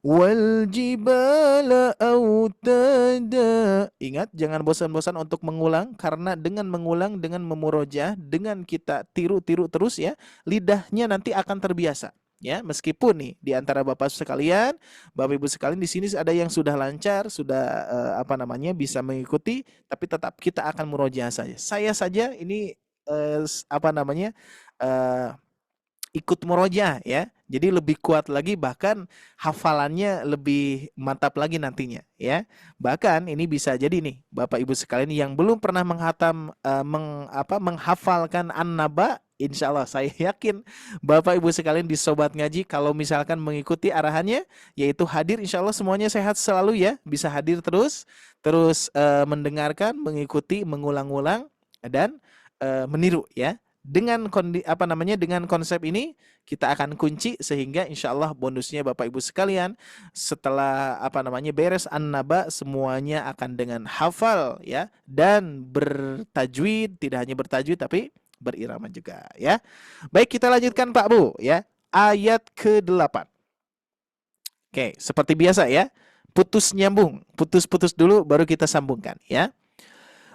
Wal jibala autada. Ingat, jangan bosan-bosan untuk mengulang, karena dengan mengulang, dengan memurojaah, dengan kita tiru-tiru terus ya, lidahnya nanti akan terbiasa. Ya, meskipun nih di antara Bapak sekalian, Bapak Ibu sekalian di sini ada yang sudah lancar, sudah bisa mengikuti, tapi tetap kita akan murojaah saja. Saya saja ini eh, eh, ikut murojaah ya. Jadi lebih kuat lagi, bahkan hafalannya lebih mantap lagi nantinya ya. Bahkan ini bisa jadi nih Bapak Ibu sekalian yang belum pernah menghafalkan An-Naba, insya Allah saya yakin Bapak Ibu sekalian di Sobat Ngaji kalau misalkan mengikuti arahannya, yaitu hadir, insya Allah semuanya sehat selalu ya, bisa hadir terus mendengarkan, mengikuti, mengulang-ulang dan meniru ya. Dengan dengan konsep ini kita akan kunci sehingga insya Allah bonusnya Bapak Ibu sekalian setelah beres An-Naba semuanya akan dengan hafal ya, dan bertajwid, tidak hanya bertajwid tapi berirama juga ya. Baik, kita lanjutkan Pak Bu ya. Ayat ke-8. Oke, seperti biasa ya. Putus nyambung, putus-putus dulu baru kita sambungkan ya.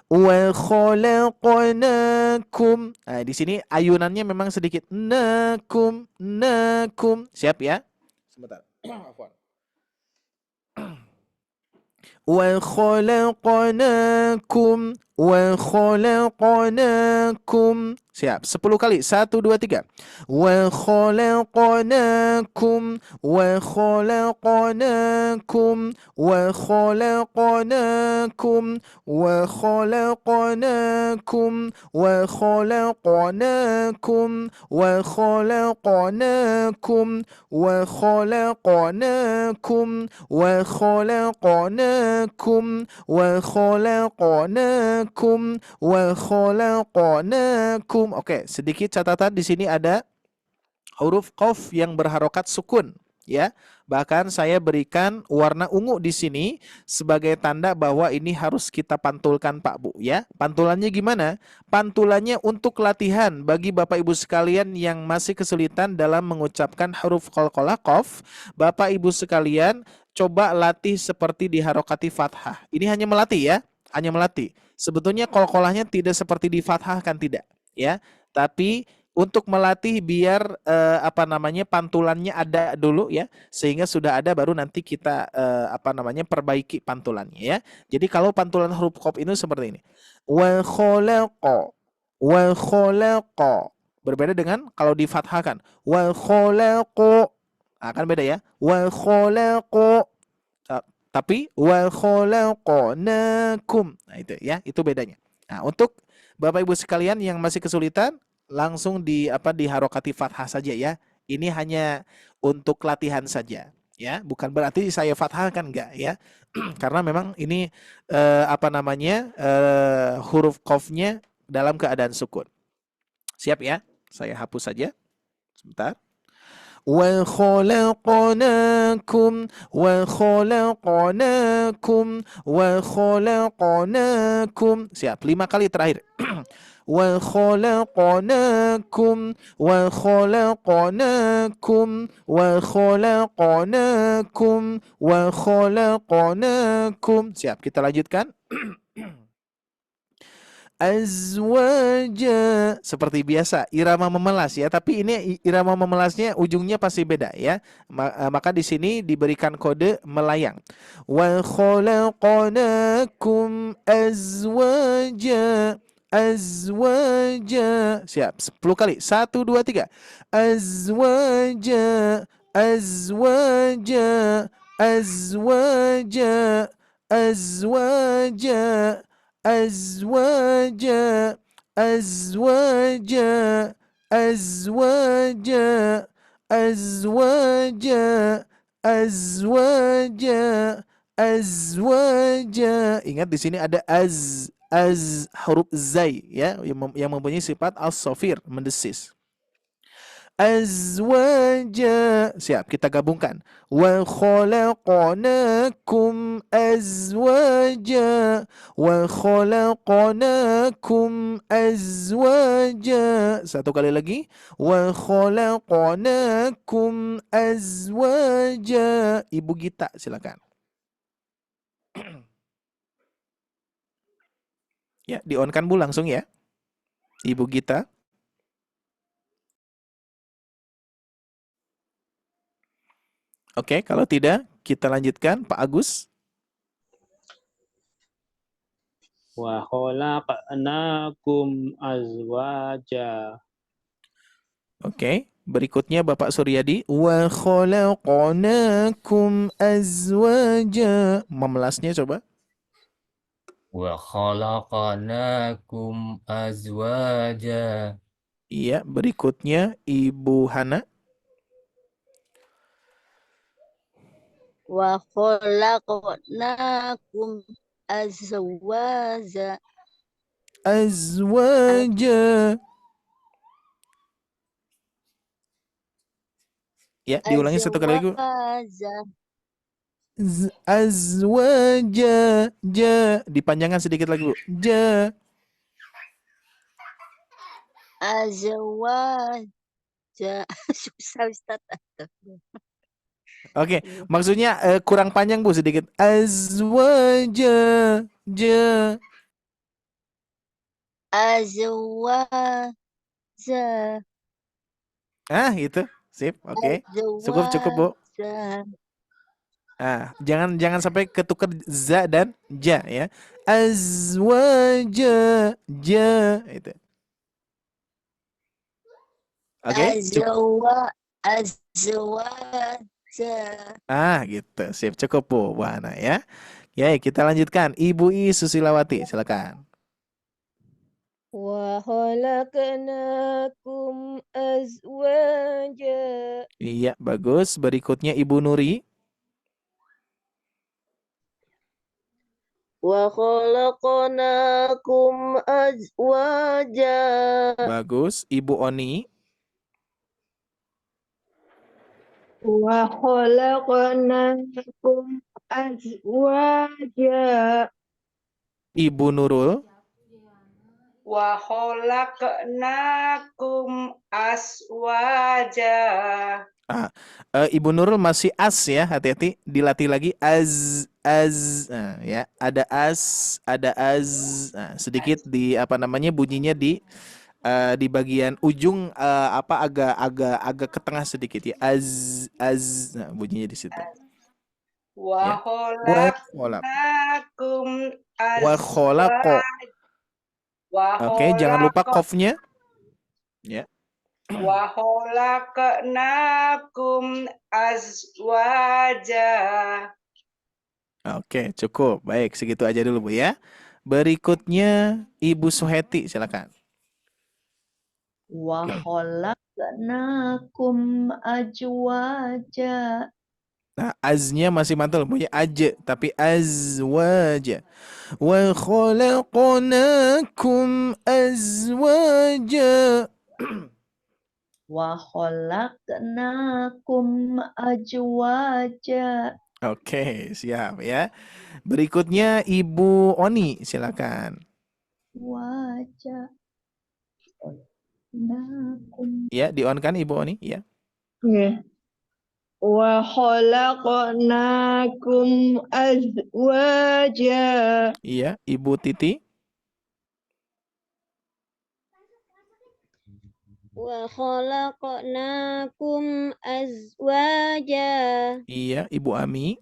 Wa khalaqnakum. Nah, di sini ayunannya memang sedikit nakum. Siap ya? Sebentar. Wa khalaqnakum. Siap. 10 kali. 1, 2, 3. Wa khalaqnakum. Wa khalaqnakum. Wa khalaqnakum. Wa khalaqnakum. Wa khalaqnakum. Wa khalaqnakum. Wa khalaqnakum. Wa khalaqnakum. Wa khalaqnakum. Wa khalaqnakum. Oke, sedikit catatan di sini ada huruf qaf yang berharokat sukun ya. Bahkan saya berikan warna ungu di sini sebagai tanda bahwa ini harus kita pantulkan Pak Bu ya. Pantulannya gimana? Pantulannya untuk latihan bagi Bapak Ibu sekalian yang masih kesulitan dalam mengucapkan huruf qalqalah qaf, Bapak Ibu sekalian coba latih seperti diharokati fathah. Ini hanya melatih ya, hanya melatih. Sebetulnya qalqalahnya tidak seperti di fathah kan, tidak ya, tapi untuk melatih biar pantulannya ada dulu ya, sehingga sudah ada baru nanti kita perbaiki pantulannya ya. Jadi kalau pantulan huruf qaf itu seperti ini. Wa khalaqa, wa khalaqa. Berbeda dengan kalau difathahkan. Wa khalaqu. Akan beda ya. Wa khalaqu. Tapi wa khalaqnakum. Nah itu ya, itu bedanya. Nah, untuk Bapak Ibu sekalian yang masih kesulitan, langsung diharokati fathah saja ya. Ini hanya untuk latihan saja ya, bukan berarti saya fathahkan, enggak ya. Karena memang ini huruf qafnya dalam keadaan sukun. Siap ya? Saya hapus saja. Sebentar. Wa khalaqnakum. Wa khalaqnakum. Wa khalaqnakum. Siap, 5 kali terakhir. Wa khalaqnakum. Wa khalaqnakum. Wa khalaqnakum. Wa khalaqnakum. Siap, kita lanjutkan. Azwaja, seperti biasa irama memelas ya, tapi ini irama memelasnya ujungnya pasti beda ya. Maka di sini diberikan kode melayang. Wa khalaqnakum azwaja. Azwaja. Siap, 10 kali. 1, 2, 3. Azwaja. Azwaja. Azwaja. Azwaja. Azwaja. Azwaja. Azwaja. Azwaja. Azwaja. Azwaja. Ingat di sini ada huruf zai ya, yang mempunyai sifat as-safir, mendesis. azwaja. Siap, kita gabungkan. Wa khalaqnakum azwaja. Wa khalaqnakum azwaja. Satu kali lagi. Wa khalaqnakum azwaja. Ibu Gita, silakan. Ya, di-on-kan Bu langsung ya. Ibu Gita. Oke, kalau tidak, kita lanjutkan Pak Agus. Wa khalaqnakum azwaja. Oke, berikutnya Bapak Suryadi. Wa khalaqnakum azwaja. Memelasnya coba. Wa khalaqnakum azwaja. Iya, berikutnya Ibu Hana. Wa khalaqnakum azwaja. Azwaja. Ya, diulangi satu kali lagi. Bu. Azwaja. Azwaja. Ja. Dipanjangkan sedikit lagi, Bu. Ja. Azwaja. Susah Ustaz. Oke, maksudnya kurang panjang Bu sedikit. Azwaja. Ja. Azwaja. Ah, itu. Sip, oke. Cukup Bu. Azwaja. Jangan sampai ketukar za dan ja ya. Azwaja. Ja itu. Oke, cukup. Azwaja. Gitu. Sip, cukup Bu, Bu Hana ya. Ya, kita lanjutkan. Ibu I Susilawati, silakan. Wa khalaqnakum azwaja. Iya, bagus. Berikutnya Ibu Nuri. Wa khalaqnakum azwaja. Bagus. Ibu Oni. Wa khalaqnakum azwaja. Ibu Nurul. Wa khalaqnakum azwaja. Ibu Nurul masih as ya, hati-hati, dilatih lagi az. Ya, ada az. Sedikit di bunyinya di bagian ujung agak ke tengah sedikit ya. Az. Bunyinya di situ. Wa khalaqnakum Wa khalaqa. Oke, jangan lupa qafnya. Ya. Wa khalaqnakum azwaja. Oke, cukup. Baik, segitu aja dulu Bu ya. Berikutnya Ibu Suheti, silakan. Wa khalaqnakum azwaja. Nah, aznya masih mantul, punya aja, tapi azwaja. Wa khalaqnakum azwaja. Wa khalaqnakum azwaja. Oke, siap ya. Berikutnya Ibu Oni, silakan. Wajah. Ya, di-on kan Ibu Oni? Ya. Oke. Wa khalaqnakum azwaja. Iya, Ibu Titi. Wa khalaqnakum azwaja. Iya, Ibu Ami.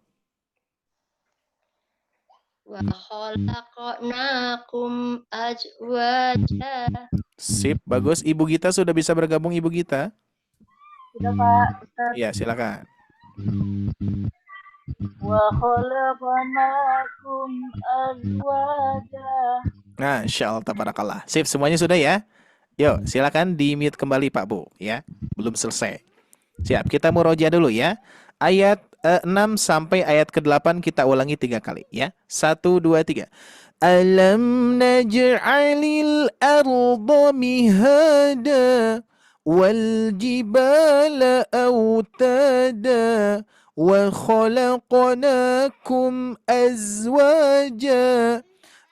Wa khalaqnakum azwaja. Sip, bagus. Ibu Gita sudah bisa bergabung, Ibu Gita? Sudah Pak Ustaz. Iya, silakan. Wa khalaqnakum azwaja. Nah, insyaallah tabarakallah. Sip, semuanya sudah ya? Yuk, silakan di-mute kembali Pak Bu ya. Belum selesai. Siap, kita murojaah dulu ya. Ayat 6 sampai ayat ke-8 kita ulangi 3 kali ya. 1 2 3. Alam naj'alil arda mihada والجبال أوتادا وخلقناكم أزواجا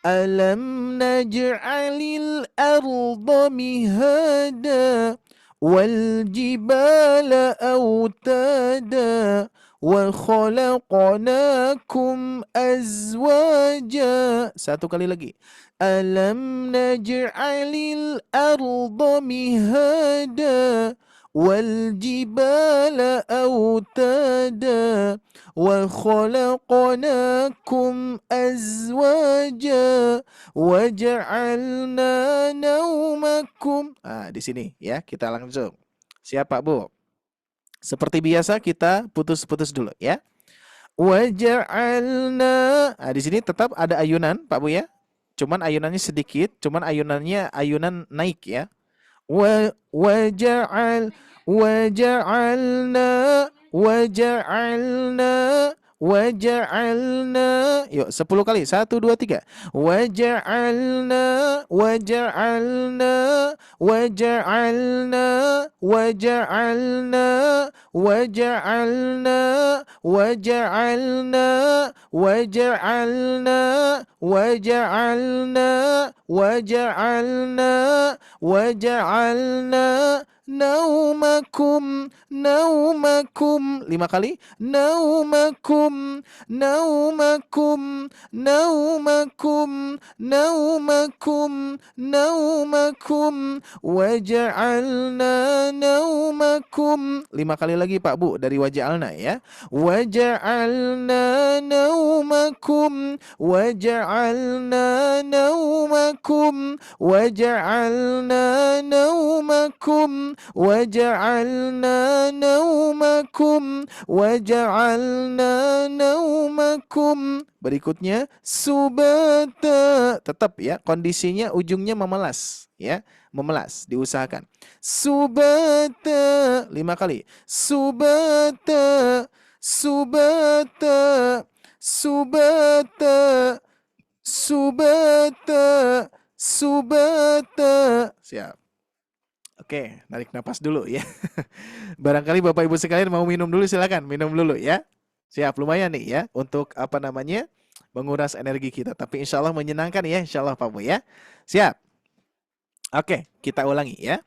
ألم نجعل الأرض مهادا والجبال أوتادا وخلقناكم أزواجا. Satu kali lagi. ألم نجعل الأرض مهادا والجبال أوتادا وخلقناكم أزواجا وجعلنا نومكم. Di sini ya kita langsung. Siapa Bu? Seperti biasa kita putus-putus dulu ya. Waja'alna. Di sini tetap ada ayunan Pak Bu ya. Cuman ayunannya sedikit, ayunan naik ya. Waja'alna waja'alna. Yuk 10 kali. 1 2 3. Waja'alna waja'alna waja'alna waja'alna waja'alna waja'alna waja'alna waja'alna waja'alna waja'alna naumakum naumakum. 5 kali. Naumakum naumakum naumakum naumakum naumakum waja'alna naumakum. 5 kali lagi Pak Bu dari waja'alna ya. Waja'alna naumakum waja'alna naumakum waja'alna naumakum waja'alna naumakum waja'alna naumakum. Berikutnya subata. Tetap ya kondisinya ujungnya memelas ya, memelas diusahakan. Subata 5 kali. Subata subata subata subata subata. Siap. Oke, narik napas dulu ya. Barangkali Bapak Ibu sekalian mau minum dulu, silakan minum dulu ya. Siap, lumayan nih ya untuk menguras energi kita. Tapi insya Allah menyenangkan ya, insya Allah Pak Bu ya. Siap. Oke, kita ulangi ya.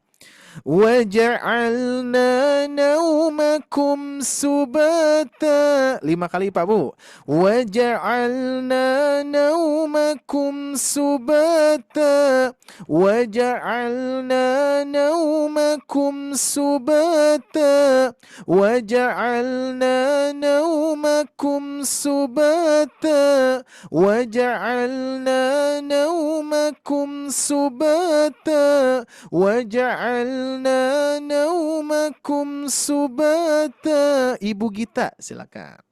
Waja'alna naumakum subata. 5 kali Pak Bu. Waja'alna naumakum subata. Waja'alna naumakum subata. Waja'alna naumakum subata. Waja'alna naumakum subata. Waja'alna naumakum subata. Ibu Gita, silakan.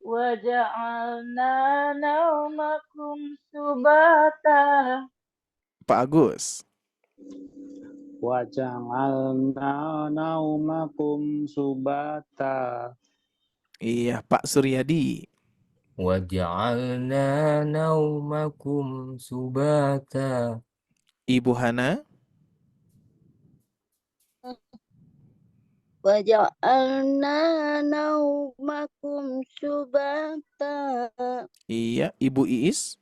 Waja'alna naumakum subata. Pak Agus. Waja'alna naumakum subata. Iya, Pak Suryadi. Waja'alna naumakum subata. Ibu Hana. Waja'alna naumakum subata. Iya, Ibu Iis.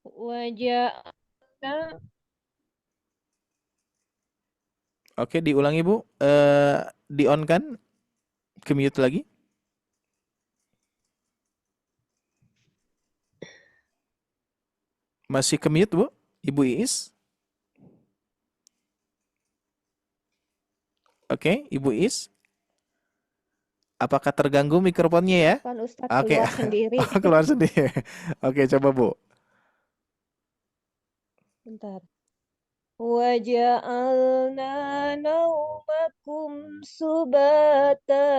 Waja'alna. Oke, diulangi Bu. Di-on kan? Ke-mute lagi. Masih ke-mute Bu, Ibu Iis. Oke, Ibu Iis. Apakah terganggu mikrofonnya ya? Kan Ustadz Oke. keluar sendiri. Oh, keluar sendiri. Oke, coba Bu. Bentar. Waja'alna naumakum subata.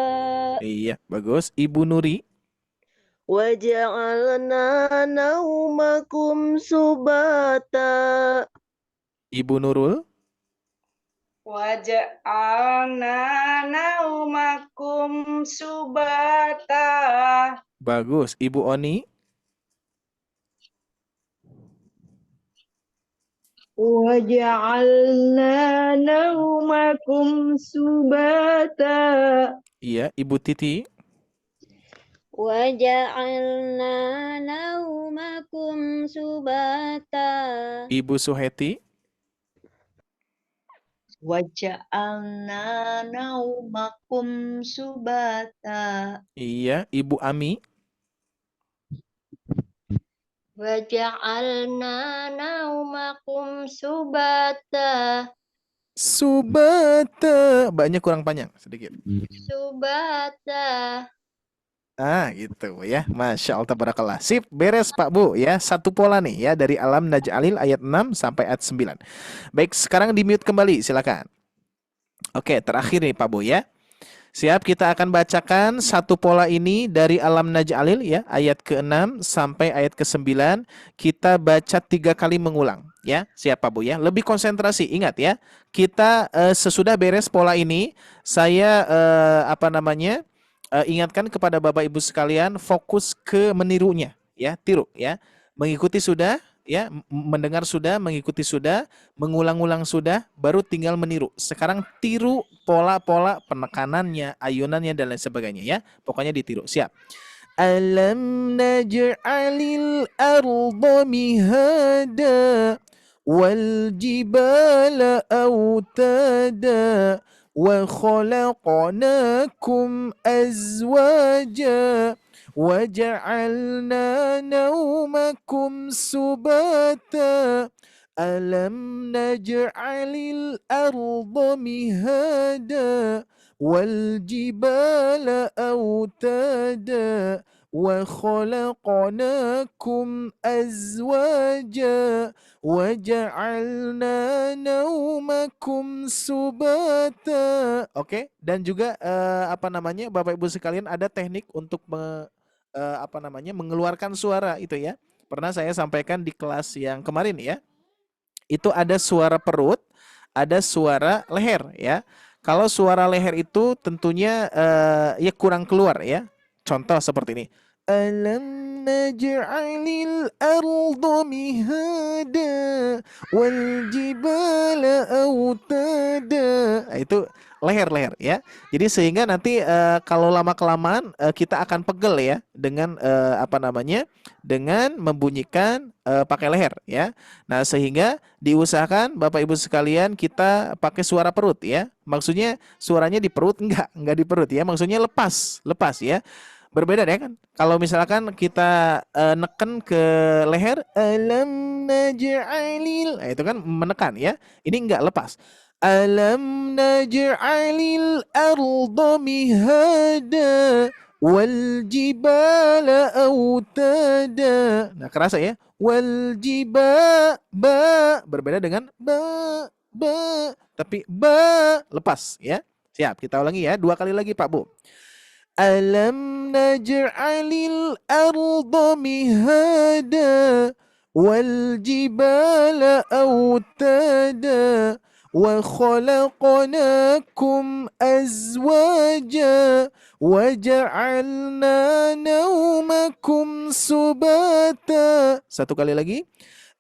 Iya, bagus. Ibu Nuri. Waja'alna naumakum subata. Ibu Nurul. Waja'alna naumakum subata. Bagus. Ibu Oni. وجعلنا نومكم سباتا. Iya, Ibu Titi. وجعلنا نومكم سباتا. Ibu Suheti. Waja'alna naumakum subata. Iya, Ibu Ami. Waja'alna naumakum subata. Subata. Banyak kurang panjang sedikit. Subata. Ah, gitu ya. Masya Allah, tabarakallah. Sip, beres Pak Bu ya. Satu pola nih ya dari Alam Naj'alil ayat 6 sampai ayat 9. Baik, sekarang di-mute kembali, silakan. Oke, terakhir nih Pak Bu ya. Siap, kita akan bacakan satu pola ini dari Alam Naj'alil ya, ayat ke-6 sampai ayat ke-9. Kita baca 3 kali mengulang ya. Siap Pak Bu ya. Lebih konsentrasi, ingat ya. Kita sesudah beres pola ini, saya ingatkan kepada Bapak Ibu sekalian fokus ke menirunya ya, tiru ya. Mengikuti sudah ya, mendengar sudah, mengikuti sudah, mengulang-ulang sudah, baru tinggal meniru. Sekarang tiru pola-pola penekanannya, ayunannya dan lain sebagainya ya. Pokoknya ditiru. Siap. Alam naj'alil arda mihada wal jibala autada وخلقناكم أزواجا وجعلنا نومكم سباتا ألم نجعل الأرض مهادا والجبال أوتادا وخلقناكم أزواجا وجعلنا نومكم سباتا. Oke, dan juga Bapak Ibu sekalian, ada teknik untuk mengeluarkan suara itu ya. Pernah saya sampaikan di kelas yang kemarin ya. Itu ada suara perut, ada suara leher ya. Kalau suara leher itu tentunya ya kurang keluar ya. Contoh seperti ini. Alam naj'alil arda mihada wal jibala autada. Itu leher-leher ya. Jadi sehingga nanti kalau lama-kelamaan kita akan pegel ya dengan dengan membunyikan pakai leher ya. Nah, sehingga diusahakan Bapak Ibu sekalian kita pakai suara perut ya. Maksudnya suaranya di perut, enggak di perut ya. Maksudnya lepas ya. Berbeda deh kan. Kalau misalkan kita neken ke leher, alam naj'alil, itu kan menekan ya. Ini enggak, lepas. Alam naj'alil arda mihada wal jibala autada. Nah, kerasa ya. Wal ba berbeda dengan ba. Tapi ba lepas ya. Siap, kita ulangi ya. 2 kali lagi Pak Bu. Alam naj'alil arda mihada wal jibala autada wa khalaqnakum azwaja wa ja'alna naumakum subata. Satu kali lagi.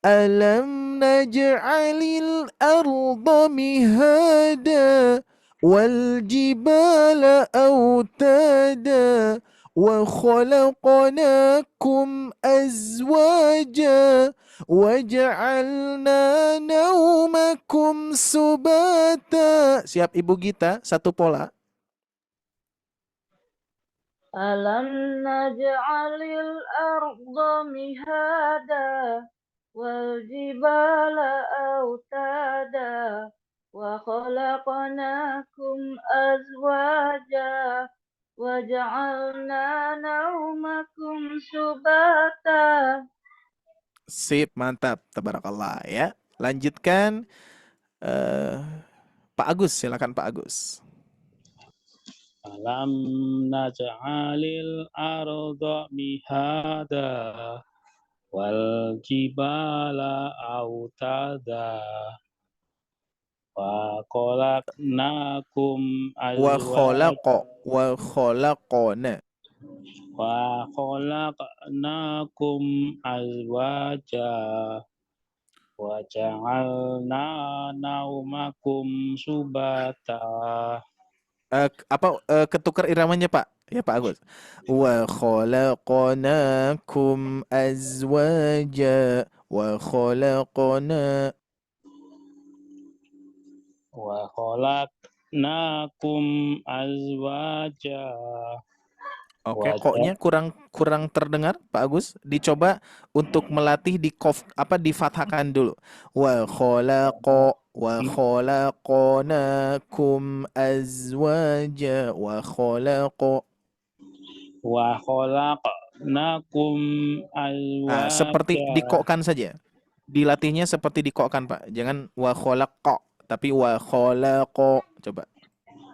Alam naj'alil arda mihada والجبال أوتادا وخلقناكم أزواجا وجعلنا نومكم سباتا. Siap Ibu Gita, satu pola. Alam naj'alil arda mihada wal jibala autada wa khalaqnakum azwaja wa ja'alna naumakum subata. Sip, mantap, tabarakallah ya. Lanjutkan Pak Agus, silakan Pak Agus. Alam naj'alil arda mihada wal jibala autada wa khalaqnakum wa khalaqna wa khalaqnakum azwaja وجعلنا نومكم سباتا. Ketukar iramanya Pak? Ya Pak Agus. Wa khalaqnakum azwaja wa khalaqna. Wa khalaqnakum azwaja. Oke, koknya kurang terdengar Pak Agus. Dicoba untuk melatih di fathahkan dulu. Wa khalaqnakum azwaja wa khalaqnakum azwaja. Seperti dikokkan saja. Dilatihnya seperti dikokkan Pak. Jangan wa khalaqa, tapi wa khalaqa. Coba.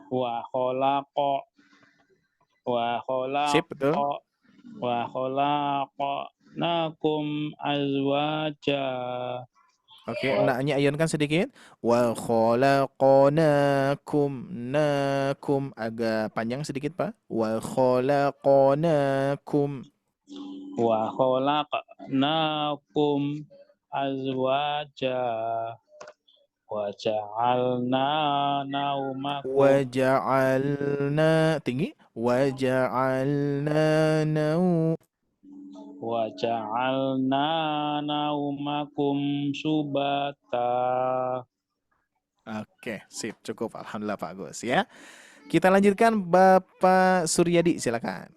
Wa khalaqa. Sip, betul. Wa khalaqnakum azwaja. Oke, naknya ayunkan sedikit. Wa khalaqnakum nakum, agak panjang sedikit Pak. Wa khalaqnakum. Wa khalaqnakum azwaja. Wa ja'alna naumakum. Wa ja'alna, tinggi. Wa ja'alna Wa ja'alna naumakum subata. Oke, sip, cukup. Alhamdulillah Pak Agus ya. Kita lanjutkan Bapak Suryadi, silakan.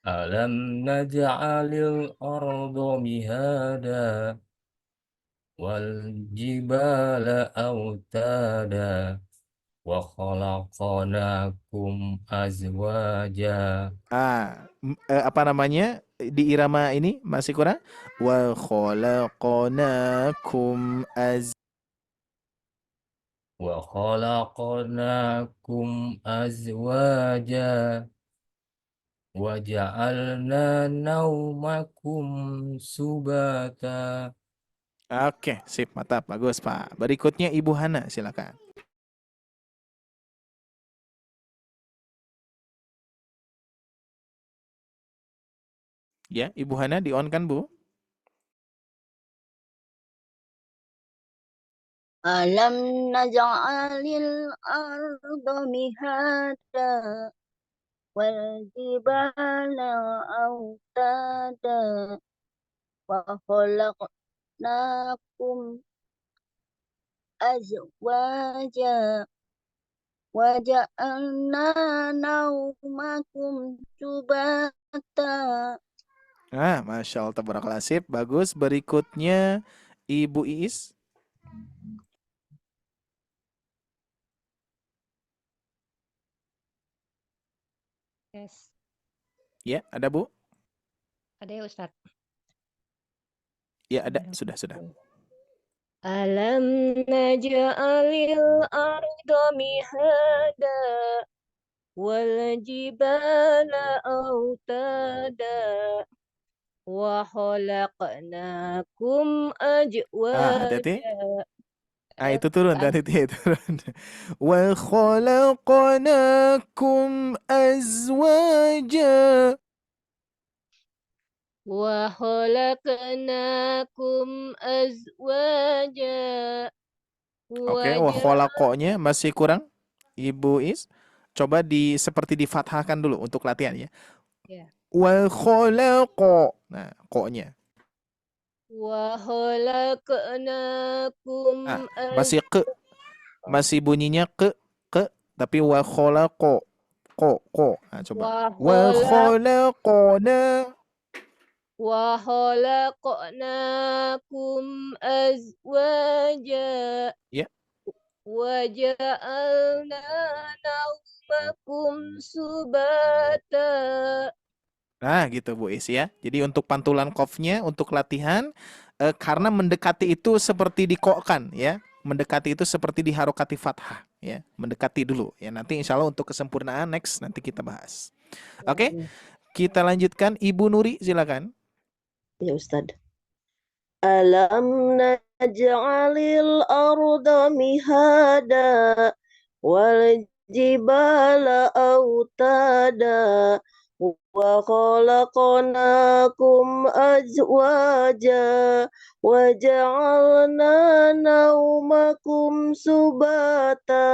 Alam naj'alil arda mihada wal jibala autada wa khalaqnakum azwaja. Apa namanya di irama ini masih kurang? Wa khalaqnakum azwaja wa ja'alna naumakum subata. Oke, sip, mantap, bagus Pak. Berikutnya Ibu Hana, silakan. Ya, Ibu Hana di-on kan, Bu? Alam naj'alil arda mihada wal jibala autada wa khalaqnakum azwaja wa ja'alna naumakum subata. Masya Allah, tabarakallah, sip, bagus. Berikutnya Ibu Iis. Yes. Ya, ada Bu? Ada ya Ustadz? Ya, ada. Sudah. Alam naj'alil arda mihada wal jibala autada wa khalaqnakum Hati-hati. azwaja. Itu turun, hati-hati, turun. Wa khalaqnakum azwaja. Wa khalaqnakum azwaja. Oke, wa khalaqonya masih kurang, Ibu Is. Coba seperti difathahkan dulu untuk latihan ya. Ya. Wa khalaqo. Nah, ko-nya. Wa khalaqnakum Masih ke. Masih bunyinya ke, tapi wa khalaqo. Ko. Nah, coba. Wa khalaqona. Wa khalaqnakum azwaja. Ya. Wa ja'alna naumakum subata. Nah, gitu Bu Is ya. Jadi untuk pantulan qafnya untuk latihan karena mendekati itu seperti dikokkan ya. Mendekati itu seperti diharokati fathah ya. Mendekati dulu ya. Nanti insya Allah untuk kesempurnaan next nanti kita bahas. Oke. Kita lanjutkan Ibu Nuri, silakan. Ya Ustaz. Alam naj'alil arda mihada wal jibala autada وخلقناكم أزواجا وجعلنا نومكم سباتا.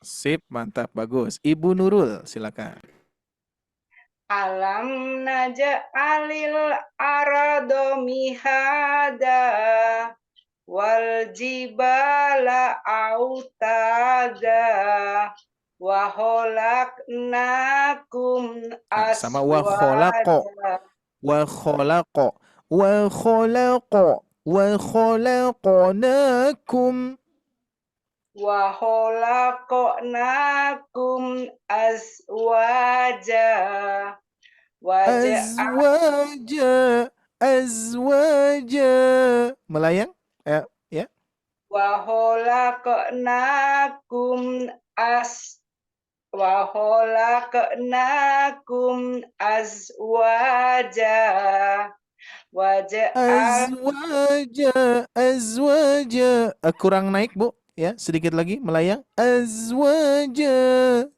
Sip, mantap, bagus. Ibu Nurul, silakan. Alam naj'alil arda mihada wal jibala autada wa khalaqnakum Nah, sama wa khalaqo. aswaja Wa khalaqo. Wa khalaqo. Wa khalaqnakum. wa khalaqnakum azwaja wa Azwaja. Azwaja. Melayang? Ya. khalaqnakum wa khalaqnakum azwaja wa Azwaja. Azwaja. Kurang naik, Bu. Ya, sedikit lagi melayang. Azwaja.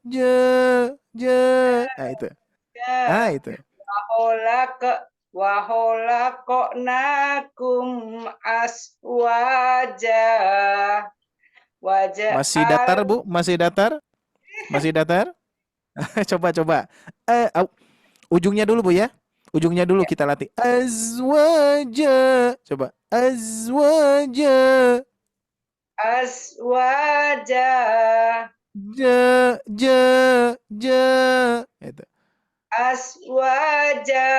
Ja. Ja. Nah, itu. Ah, itu. wa khalaqnakum azwaja wa Masih datar, Bu? Masih datar? Masih datar? Coba. Ujungnya dulu, Bu, ya. Ujungnya dulu kita latih. Azwaja. Coba. Azwaja. azwaja Ja. Itu. aswaja.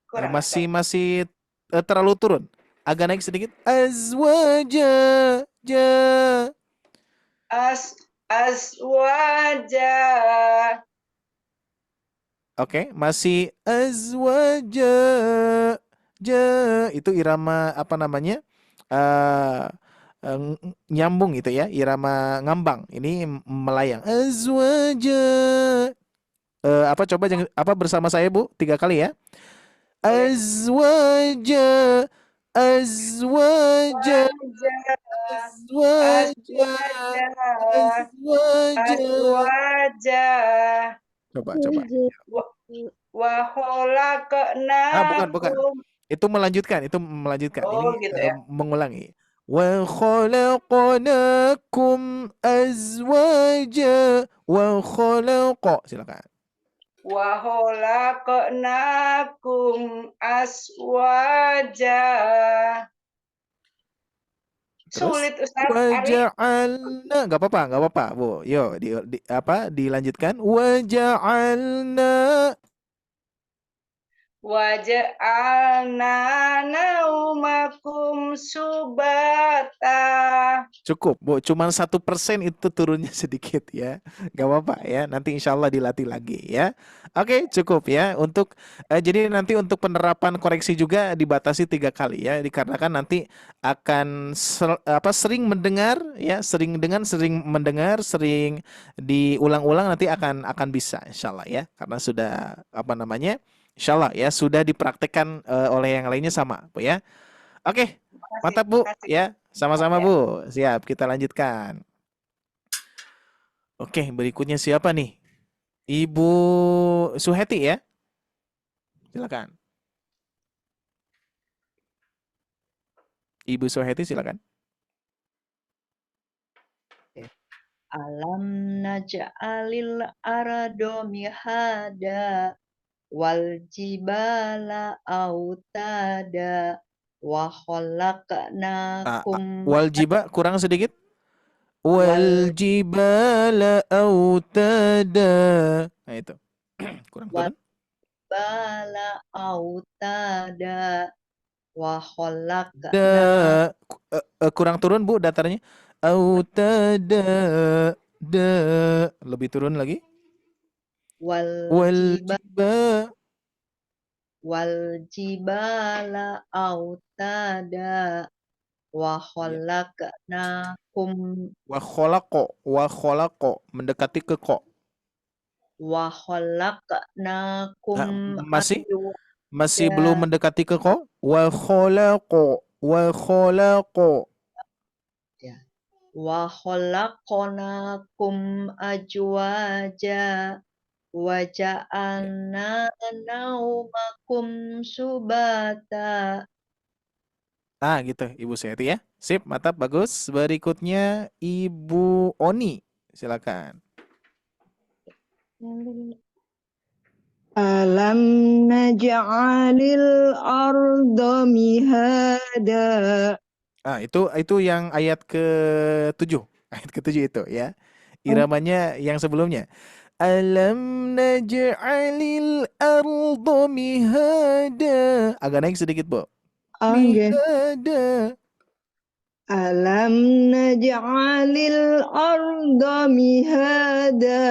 Kurang Masih terlalu turun. Agak naik sedikit. Azwaja. Ja. Aswaja. Oke, masih azwaja. Ja. Itu irama apa namanya? Nyambung gitu ya, irama ngambang. Ini melayang. Azwaja. Coba bersama saya, Bu, 3 kali ya. Azwaja. Azwaja. Azwaja. Azwaja. Coba. Wa khalaqnakum. Bukan. Itu melanjutkan. Oh, Ini gitu ya. mengulangi. Wa khalaqnakum azwaja wa khalaqa. Silakan. Wa khalaqnakum aswaja. Terus Sulit, Ustaz. waja'alna, nggak apa-apa, Bu. Yo, dilanjutkan. Waja'alna naumakum subata. cukup, Bu. Cuman 1% itu turunnya sedikit ya. Nggak apa-apa ya. Nanti insya Allah dilatih lagi ya. Oke, cukup ya. Jadi nanti untuk penerapan koreksi juga dibatasi 3 kali ya. Dikarenakan nanti akan sering mendengar ya, sering mendengar, sering diulang-ulang, nanti akan bisa insya Allah ya. Karena sudah insya Allah ya sudah dipraktekkan oleh yang lainnya sama, Bu ya. Oke, mantap, Bu ya. Sama-sama, Bu. Siap, kita lanjutkan. Oke, berikutnya siapa nih? Ibu Suheti ya. Silakan. Ibu Suheti silakan. Alam naj'alil arda mihada wal jibala autada wa khalaqnakum Wal jiba kurang sedikit. Wal jibala autada. Nah itu. Kurang turun. bala autada wa khalaqna. Kurang turun, Bu, datarnya. Autada. Lebih turun lagi. Wal jibala autada wa khalaqnakum wa khalaqo mendekati ke ko. wa khalaqnakum masih belum mendekati ke ko. Wa khalaqo wa khalaqnakum ajwaja Waja'alna naumakum subata. Nah, gitu, Ibu Seti ya. Sip, mantap, bagus. Berikutnya Ibu Oni, silakan. Alam naj'alil arda mihada. Ah, itu yang ayat ke-7. Ayat ke-7 itu ya. Oh, Iramanya yang sebelumnya. Alam naj'alil arda mihada. Agak naik sedikit, Bu. nggih. Mihada. Alam naj'alil arda mihada.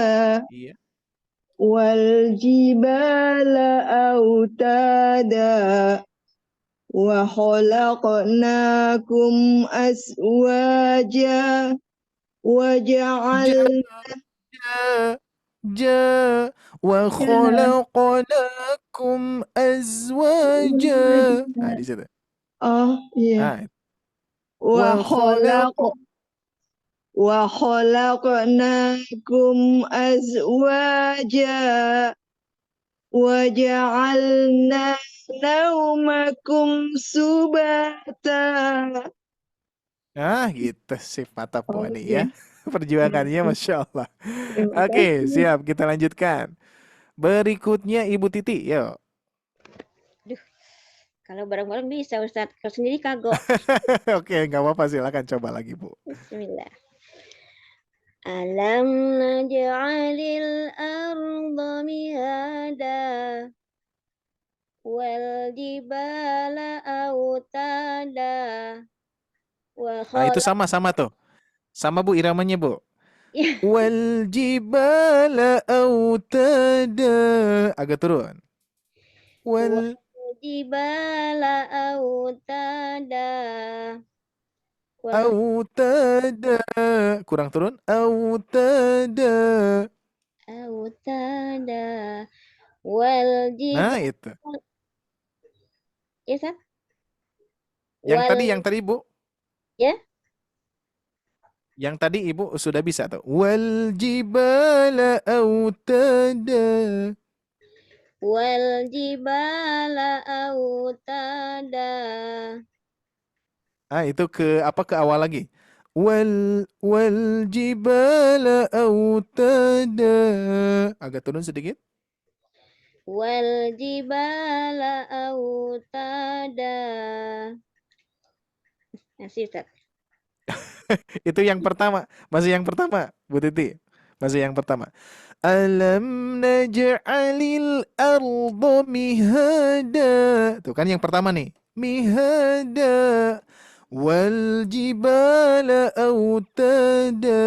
Iya. Wal jibala autada. Wa khalaqnakum aswaja. Wa Ja wa khalaqnakum azwaja. Nah, di situ. Oh, iya. Nah, Wa wa khalaqnakum azwaja. Wa ja'alna naumakum subata. gitu sih, mantap Bu Ani Oke. ya. Perjuangannya Masya Allah. Terima Oke, kasih. siap, kita lanjutkan. Berikutnya Ibu Titi, yuk. Duh, kalau bareng-bareng bisa Ustadz, kalau sendiri kagok. Oke, nggak apa-apa, silakan coba lagi Bu. Bismillah. Alam naj'alil arda mihada wal jibala autada wa Nah, itu sama tuh. Sama Bu iramanya Bu. Ya. Wal jibala autada. Agak turun. Wal jibala autada autada. Kurang turun. Autada. autada wal Nah, jibala itu. ya Sat? Yang tadi Bu. Ya. Yang tadi Ibu sudah bisa tuh. Wal jibala autada. Wal jibala autada. Ah, itu ke awal lagi. Wal jibala autada. Agak turun sedikit. Wal jibala autada. Masih Ustaz. Itu yang pertama. Masih yang pertama, Bu Titi. Masih yang pertama. Alam naj'alil arda mihada. Tuh kan yang pertama nih. Mihada. Wal jibala autada.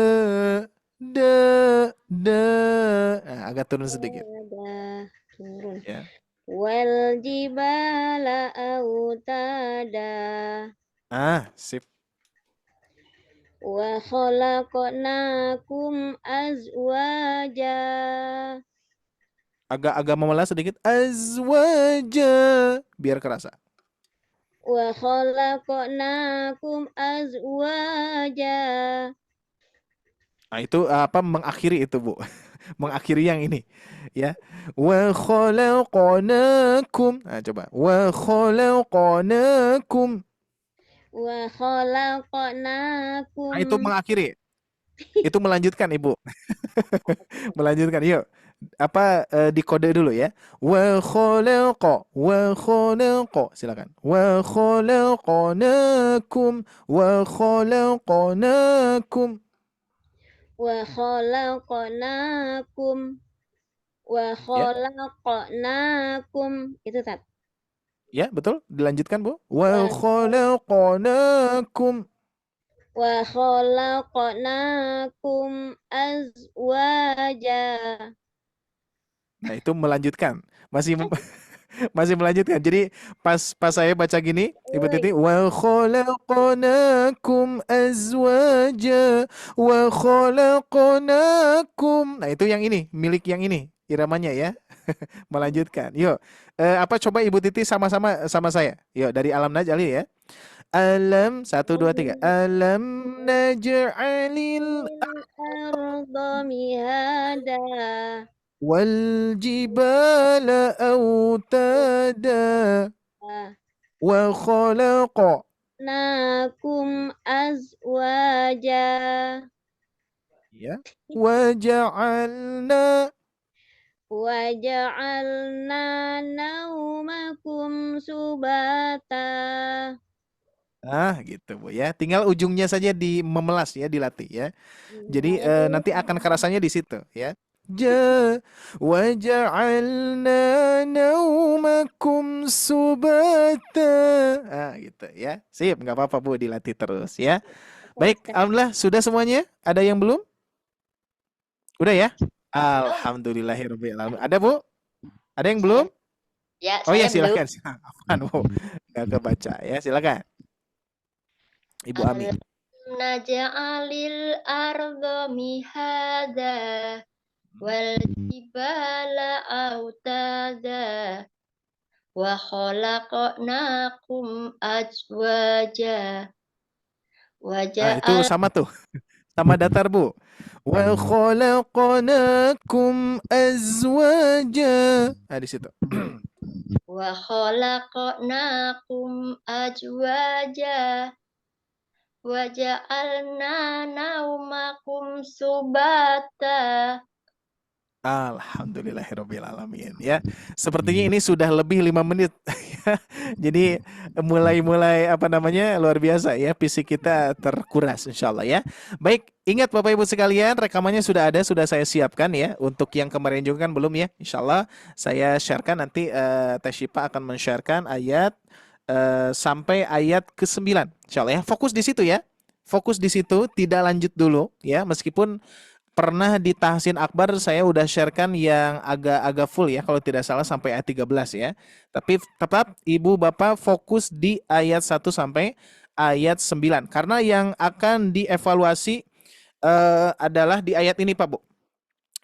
Da. Nah, agak turun sedikit. Turun. Ya. Wal jibala autada. Sip. Wa khalaqnakum azwaja. Agak memelas sedikit. Azwaja. Biar kerasa. Wa khalaqnakum azwaja. Nah, itu mengakhiri itu, Bu. Mengakhiri yang ini, ya. Wa khalaqnakum. Nah, coba. Wa khalaqnakum. Wa khalaqnakum. Nah, itu mengakhiri. Itu melanjutkan, Ibu. Melanjutkan, yuk. Dikode dulu ya. Wa khalaqa. Silakan. Wa khalaqnakum. Wa khalaqnakum. Wa khalaqnakum. Wa khalaqnakum. Itu Tat. Ya, betul. Dilanjutkan, Bu. Wa khalaqnakum. Wa khalaqnakum azwaja. Nah, itu melanjutkan. Masih masih melanjutkan. Jadi pas saya baca gini, Ibu Titi, wa khalaqnakum azwaja wa khalaqnakum. Nah, itu yang ini, milik yang ini, iramanya ya. Melanjutkan. Yuk. Coba Ibu Titi sama-sama sama saya. Yuk, dari Alam Naj'alil ya. Alam 1 2 3. Alam naj'alil arda mihada. والجبال أوتادا وخلق nakum azwaja ya waja'alna waja'alna naumakum subata. gitu Bu ya. Tinggal ujungnya saja di memelas ya, dilatih ya. Jadi nanti akan kerasanya di situ ya. Waja'alna naumakum subata. Gitu ya. Sip, nggak apa-apa Bu, dilatih terus ya. Baik, alhamdulillah sudah semuanya. Ada yang belum? Udah ya? Alhamdulillahirabbil alamin. Ada Bu? Ada yang belum? Ya, Oh ya, saya belum. silakan. Apaan Bu? Nggak kebaca ya, silakan. Ibu Ami. Naj'alil arda mihada wal jibala autada wa khalaqnakum azwaja wa Itu sama tuh. Sama datar Bu. Wa khalaqnakum azwaja. Di situ. wa khalaqnakum azwaja wa ja'alna naumakum subata. Alhamdulillahirabbil alamin ya. Sepertinya ini sudah lebih 5 menit. Jadi mulai apa namanya luar biasa ya, fisik kita terkuras insyaallah ya. Baik, ingat Bapak Ibu sekalian, rekamannya sudah ada, sudah saya siapkan ya. Untuk yang kemarin juga kan belum ya. Insyaallah saya sharekan nanti Teh Syifa akan men-sharekan ayat sampai ayat ke-9 insyaallah ya. Fokus di situ ya. Fokus di situ, tidak lanjut dulu ya, meskipun pernah di Tahsin Akbar saya udah sharekan yang agak full ya, kalau tidak salah sampai ayat 13 ya. Tapi tetap Ibu Bapak fokus di ayat 1 sampai ayat 9. Karena yang akan dievaluasi adalah di ayat ini Pak Bu.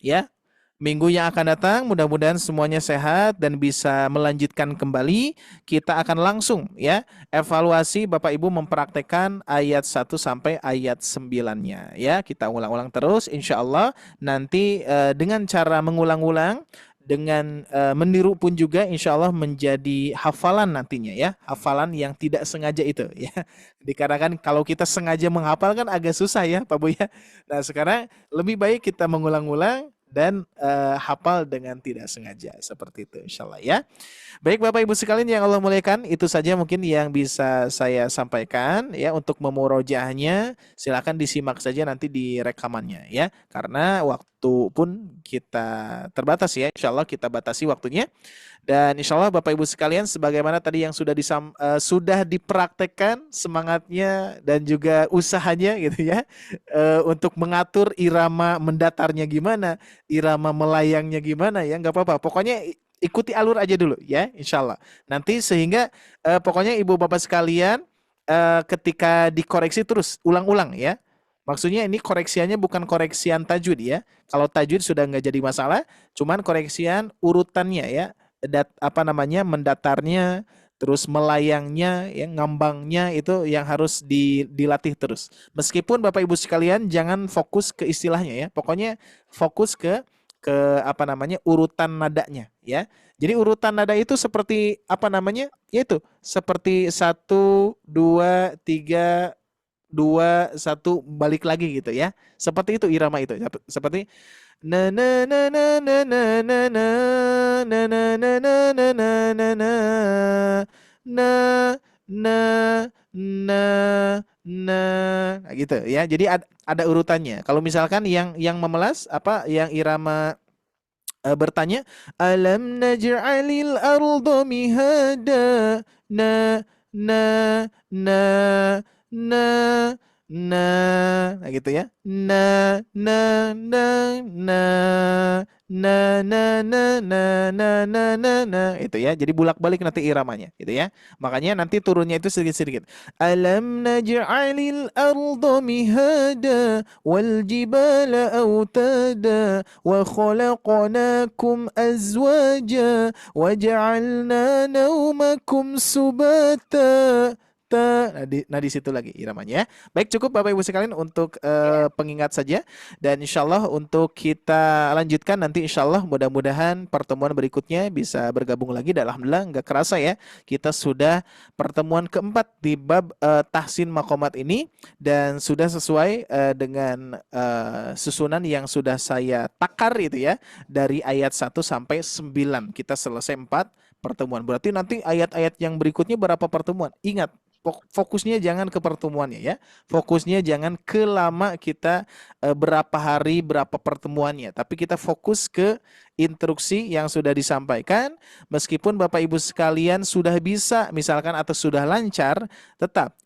Ya. Minggu yang akan datang mudah-mudahan semuanya sehat dan bisa melanjutkan kembali. Kita akan langsung ya evaluasi Bapak Ibu mempraktekkan ayat 1 sampai ayat 9-nya ya. Kita ulang-ulang terus insya Allah nanti dengan cara mengulang-ulang dengan meniru pun juga insya Allah menjadi hafalan nantinya ya. Hafalan yang tidak sengaja itu ya. Dikarenakan kalau kita sengaja menghafal kan agak susah ya Pak Bu ya. Nah sekarang lebih baik kita mengulang-ulang dan hafal dengan tidak sengaja seperti itu insyaallah ya. Baik Bapak Ibu sekalian yang Allah muliakan, itu saja mungkin yang bisa saya sampaikan ya. Untuk memurojaahnya silakan disimak saja nanti di rekamannya ya. Karena waktu pun kita terbatas ya. Insyaallah kita batasi waktunya. Dan insya Allah Bapak Ibu sekalian sebagaimana tadi yang sudah dipraktekkan semangatnya dan juga usahanya gitu ya untuk mengatur irama mendatarnya gimana, irama melayangnya gimana ya, nggak apa-apa. Pokoknya ikuti alur aja dulu ya insya Allah. Nanti sehingga pokoknya Ibu Bapak sekalian ketika dikoreksi terus ulang-ulang ya. Maksudnya ini koreksiannya bukan koreksian tajwid ya. Kalau tajwid sudah nggak jadi masalah, cuman koreksian urutannya ya. Mendatarnya, terus melayangnya, ya, ngambangnya itu yang harus dilatih terus. Meskipun Bapak Ibu sekalian jangan fokus ke istilahnya ya, pokoknya fokus ke urutan nadanya ya. Jadi urutan nada itu seperti yaitu seperti 1, 2, 3, 2, 1 balik lagi gitu ya. Seperti itu irama itu. Seperti na na na na na na na na na na na na na na na na na na gitu ya. Jadi ada urutannya. Kalau misalkan yang memelas yang irama bertanya alam naj'alil arda mihada na na na na gitu ya. Na itu ya. Jadi bolak-balik nanti iramanya gitu ya. Makanya nanti turunnya itu sedikit-sedikit. Alam naj'alil arda mihada wal jibala autada wa khalaqnakum azwaja wa ja'alna naumakum subata. Nah, di situ lagi iramanya. Baik, cukup Bapak Ibu sekalian untuk pengingat saja. Dan insya Allah untuk kita lanjutkan nanti insya Allah mudah-mudahan pertemuan berikutnya bisa bergabung lagi. Dan alhamdulillah nggak kerasa ya, kita sudah pertemuan keempat di bab tahsin maqamat ini, dan sudah sesuai dengan susunan yang sudah saya takar itu ya, dari ayat 1 sampai 9. Kita selesai 4 pertemuan. Berarti nanti ayat-ayat yang berikutnya berapa pertemuan? Ingat, fokusnya jangan ke pertemuannya ya. Fokusnya jangan ke lama kita berapa hari, berapa pertemuannya. Tapi kita fokus ke instruksi yang sudah disampaikan. Meskipun Bapak Ibu sekalian sudah bisa misalkan atau sudah lancar, tetap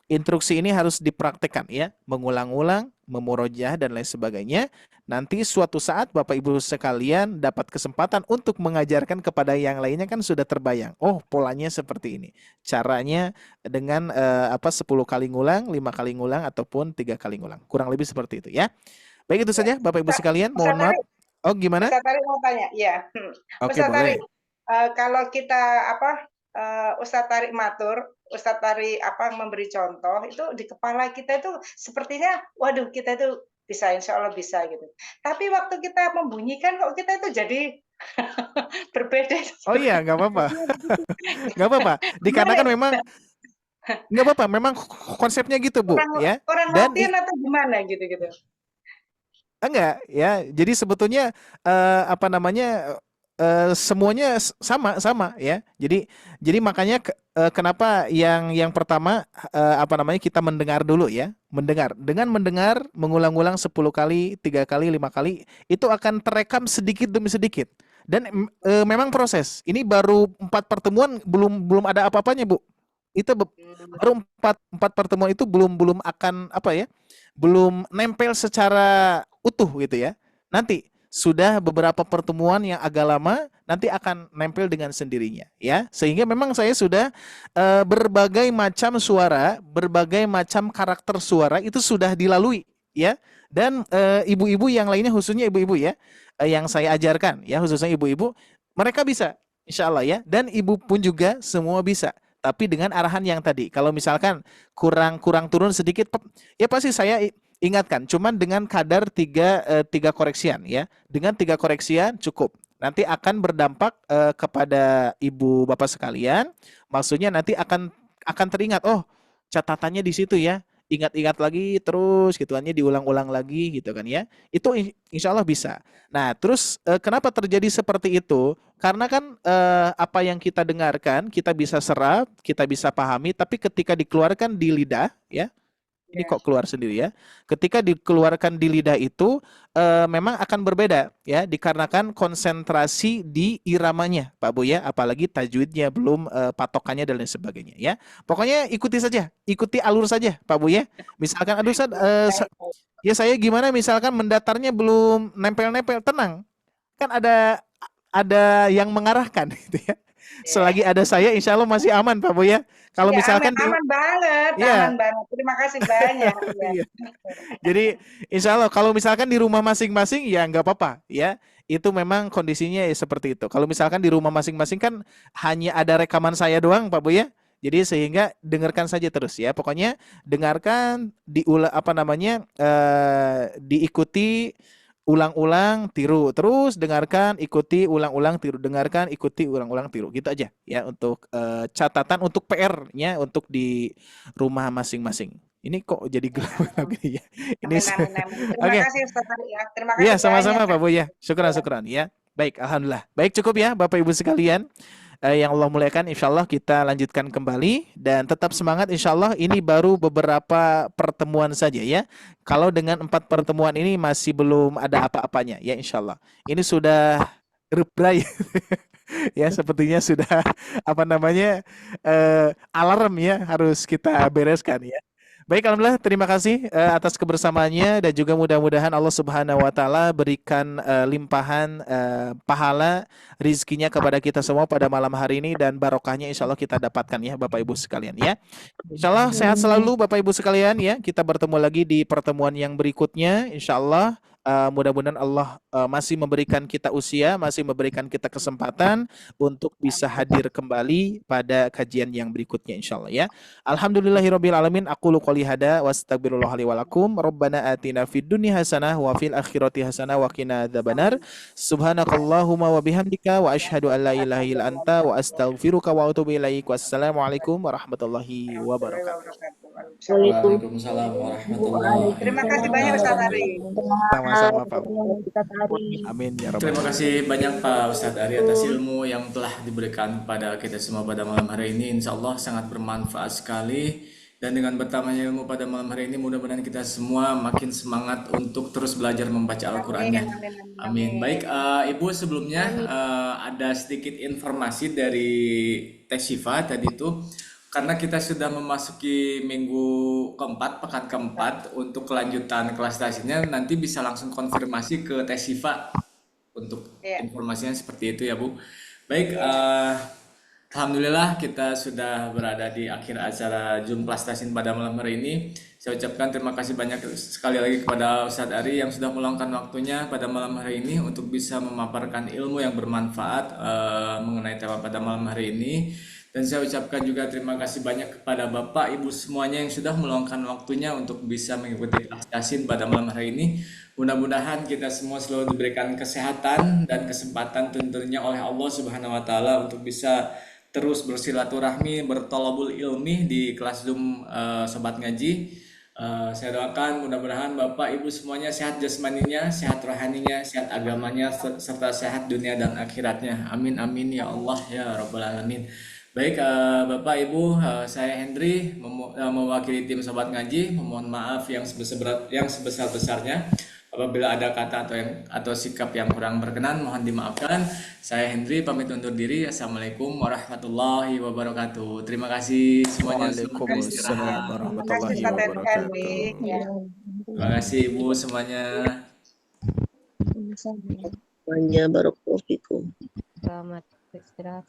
instruksi ini harus dipraktekkan ya, mengulang-ulang, memurojah dan lain sebagainya. Nanti suatu saat Bapak Ibu sekalian dapat kesempatan untuk mengajarkan kepada yang lainnya kan sudah terbayang. Oh, polanya seperti ini. Caranya dengan 10 kali ngulang, 5 kali ngulang ataupun 3 kali ngulang. Kurang lebih seperti itu ya. Baik, itu saja Bapak Ibu sekalian. Mohon maaf. Oh, gimana? Ustaz Tari mau tanya, ya. Oke, Ustaz Tari, boleh. kalau kita Ustaz Tari matur, Ustaz Tari memberi contoh itu di kepala kita itu sepertinya, waduh kita itu bisa, insya Allah bisa gitu. Tapi waktu kita membunyikan kok kita itu jadi berbeda. Oh iya, nggak apa-apa. Nggak apa-apa. Dikarenakan memang nggak apa-apa. Memang konsepnya gitu Bu, ya. Kurang Dan latihan atau gimana gitu-gitu? enggak ya. Jadi sebetulnya semuanya sama ya. Jadi makanya kenapa yang pertama kita mendengar dulu ya. Mendengar. Dengan mendengar mengulang-ulang 10 kali, 3 kali, 5 kali itu akan terekam sedikit demi sedikit. Dan memang proses. Ini baru 4 pertemuan belum ada apa-apanya, Bu. Itu baru 4 pertemuan itu belum akan belum nempel secara utuh gitu ya. Nanti sudah beberapa pertemuan yang agak lama nanti akan nempel dengan sendirinya ya. Sehingga memang saya sudah berbagai macam suara, berbagai macam karakter suara itu sudah dilalui ya. Dan ibu-ibu yang lainnya, khususnya ibu-ibu ya, yang saya ajarkan ya, khususnya ibu-ibu, mereka bisa insya Allah ya. Dan ibu pun juga semua bisa. Tapi dengan arahan yang tadi. Kalau misalkan kurang turun sedikit, ya pasti saya ingatkan. Cuman dengan kadar 3 koreksian ya. Dengan 3 koreksian cukup. Nanti akan berdampak kepada ibu bapak sekalian. Maksudnya nanti akan teringat. Oh, catatannya di situ ya. Ingat-ingat lagi terus gitu kan ya, diulang-ulang lagi gitu kan ya. Itu insya Allah bisa. Nah, terus kenapa terjadi seperti itu? Karena kan apa yang kita dengarkan kita bisa serap, kita bisa pahami, tapi ketika dikeluarkan di lidah ya, ini kok keluar sendiri ya. Ketika dikeluarkan di lidah itu memang akan berbeda ya, dikarenakan konsentrasi di iramanya Pak Bu ya, apalagi tajwidnya belum, patokannya dan lain sebagainya ya. Pokoknya ikuti saja, ikuti alur saja Pak Bu ya. Misalkan aduh ya saya gimana misalkan mendatarnya belum nempel-nempel, tenang. Kan ada yang mengarahkan gitu ya. Selagi ada saya insya Allah masih aman Pak Bu ya. Kalau ya, misalkan aman banget, ya. aman banget. Terima kasih banyak. Ya. Jadi insya Allah kalau misalkan di rumah masing-masing ya nggak apa-apa ya. Itu memang kondisinya ya seperti itu. Kalau misalkan di rumah masing-masing kan hanya ada rekaman saya doang Pak Bu ya. Jadi sehingga dengarkan saja terus ya. Pokoknya dengarkan, diikuti, ulang-ulang, tiru. Terus dengarkan, ikuti, ulang-ulang, tiru. Dengarkan, ikuti, ulang-ulang, tiru. Gitu aja ya untuk catatan, untuk PR-nya untuk di rumah masing-masing. Ini kok jadi gelap lagi ya. Ini Terima kasih Ustaz ya. Terima kasih. Iya, sama-sama Pak Bu ya. Syukuran ya. Baik, alhamdulillah. Baik, cukup ya Bapak Ibu sekalian. Yang Allah muliakan, insya Allah kita lanjutkan kembali dan tetap semangat, insya Allah ini baru beberapa pertemuan saja ya. Kalau dengan 4 pertemuan ini masih belum ada apa-apanya ya, insya Allah ini sudah rebray ya, sepertinya sudah alarm ya, harus kita bereskan ya. Baik, alhamdulillah, terima kasih atas kebersamaannya dan juga mudah-mudahan Allah Subhanahu wa taala berikan limpahan pahala rizkinya kepada kita semua pada malam hari ini, dan barokahnya insya Allah kita dapatkan ya Bapak Ibu sekalian ya. Insya Allah sehat selalu Bapak Ibu sekalian ya. Kita bertemu lagi di pertemuan yang berikutnya insya Allah. Mudah-mudahan Allah masih memberikan kita usia, masih memberikan kita kesempatan untuk bisa hadir kembali pada kajian yang berikutnya insyaallah ya. Alhamdulillahirabbil alamin. Aqulu qouli hada wa astaghfirullah li wa lakum. Rabbana atina fid dunya hasanah wa fil akhirati hasanah wa qina adzabannar. Subhanakallahumma wa bihamdika wa asyhadu an la ilaha illa anta wa astaghfiruka wa atubu ilaik. Wassalamualaikum warahmatullahi wabarakatuh. Waalaikumsalam warahmatullahi Terima kasih banyak Ustaz Ari. Sama-sama Pak. Amin ya rabbal Terima alamin. kasih banyak Pak Ustadz Ari atas ilmu yang telah diberikan kepada kita semua pada malam hari ini. Insya Allah sangat bermanfaat sekali. Dan dengan bertambahnya ilmu pada malam hari ini, mudah-mudahan kita semua makin semangat untuk terus belajar membaca Al-Qur'annya. Amin. Baik, Ibu sebelumnya ada sedikit informasi dari Teh Syifa tadi itu. Karena kita sudah memasuki minggu keempat, pekan keempat, untuk kelanjutan kelas tasnya nanti bisa langsung konfirmasi ke Teh Syifa untuk informasinya seperti itu ya Bu. Baik, alhamdulillah kita sudah berada di akhir acara Zoom kelas tasin pada malam hari ini. Saya ucapkan terima kasih banyak sekali lagi kepada Ustadz Ari yang sudah meluangkan waktunya pada malam hari ini untuk bisa memaparkan ilmu yang bermanfaat mengenai tema pada malam hari ini. Dan saya ucapkan juga terima kasih banyak kepada Bapak Ibu semuanya yang sudah meluangkan waktunya untuk bisa mengikuti kelas tasin pada malam hari ini. Mudah-mudahan kita semua selalu diberikan kesehatan dan kesempatan tentunya oleh Allah Subhanahu wa taala untuk bisa terus bersilaturahmi, bertolabul ilmi di kelas Zoom Sobat Ngaji. Saya doakan mudah-mudahan Bapak Ibu semuanya sehat jasmaninya, sehat rohaninya, sehat agamanya, serta sehat dunia dan akhiratnya. Amin amin ya Allah ya rabbal alamin. Baik, Bapak Ibu, saya Hendri mewakili tim Sobat Ngaji. Memohon maaf yang sebesar-besarnya apabila ada kata atau sikap yang kurang berkenan, mohon dimaafkan. Saya Hendri pamit undur diri. Assalamualaikum warahmatullahi wabarakatuh. Terima kasih semuanya. Waalaikumsalam warahmatullahi wabarakatuh. Terima kasih Ibu semuanya. Banyak barakallahu fikum. Selamat beristirahat.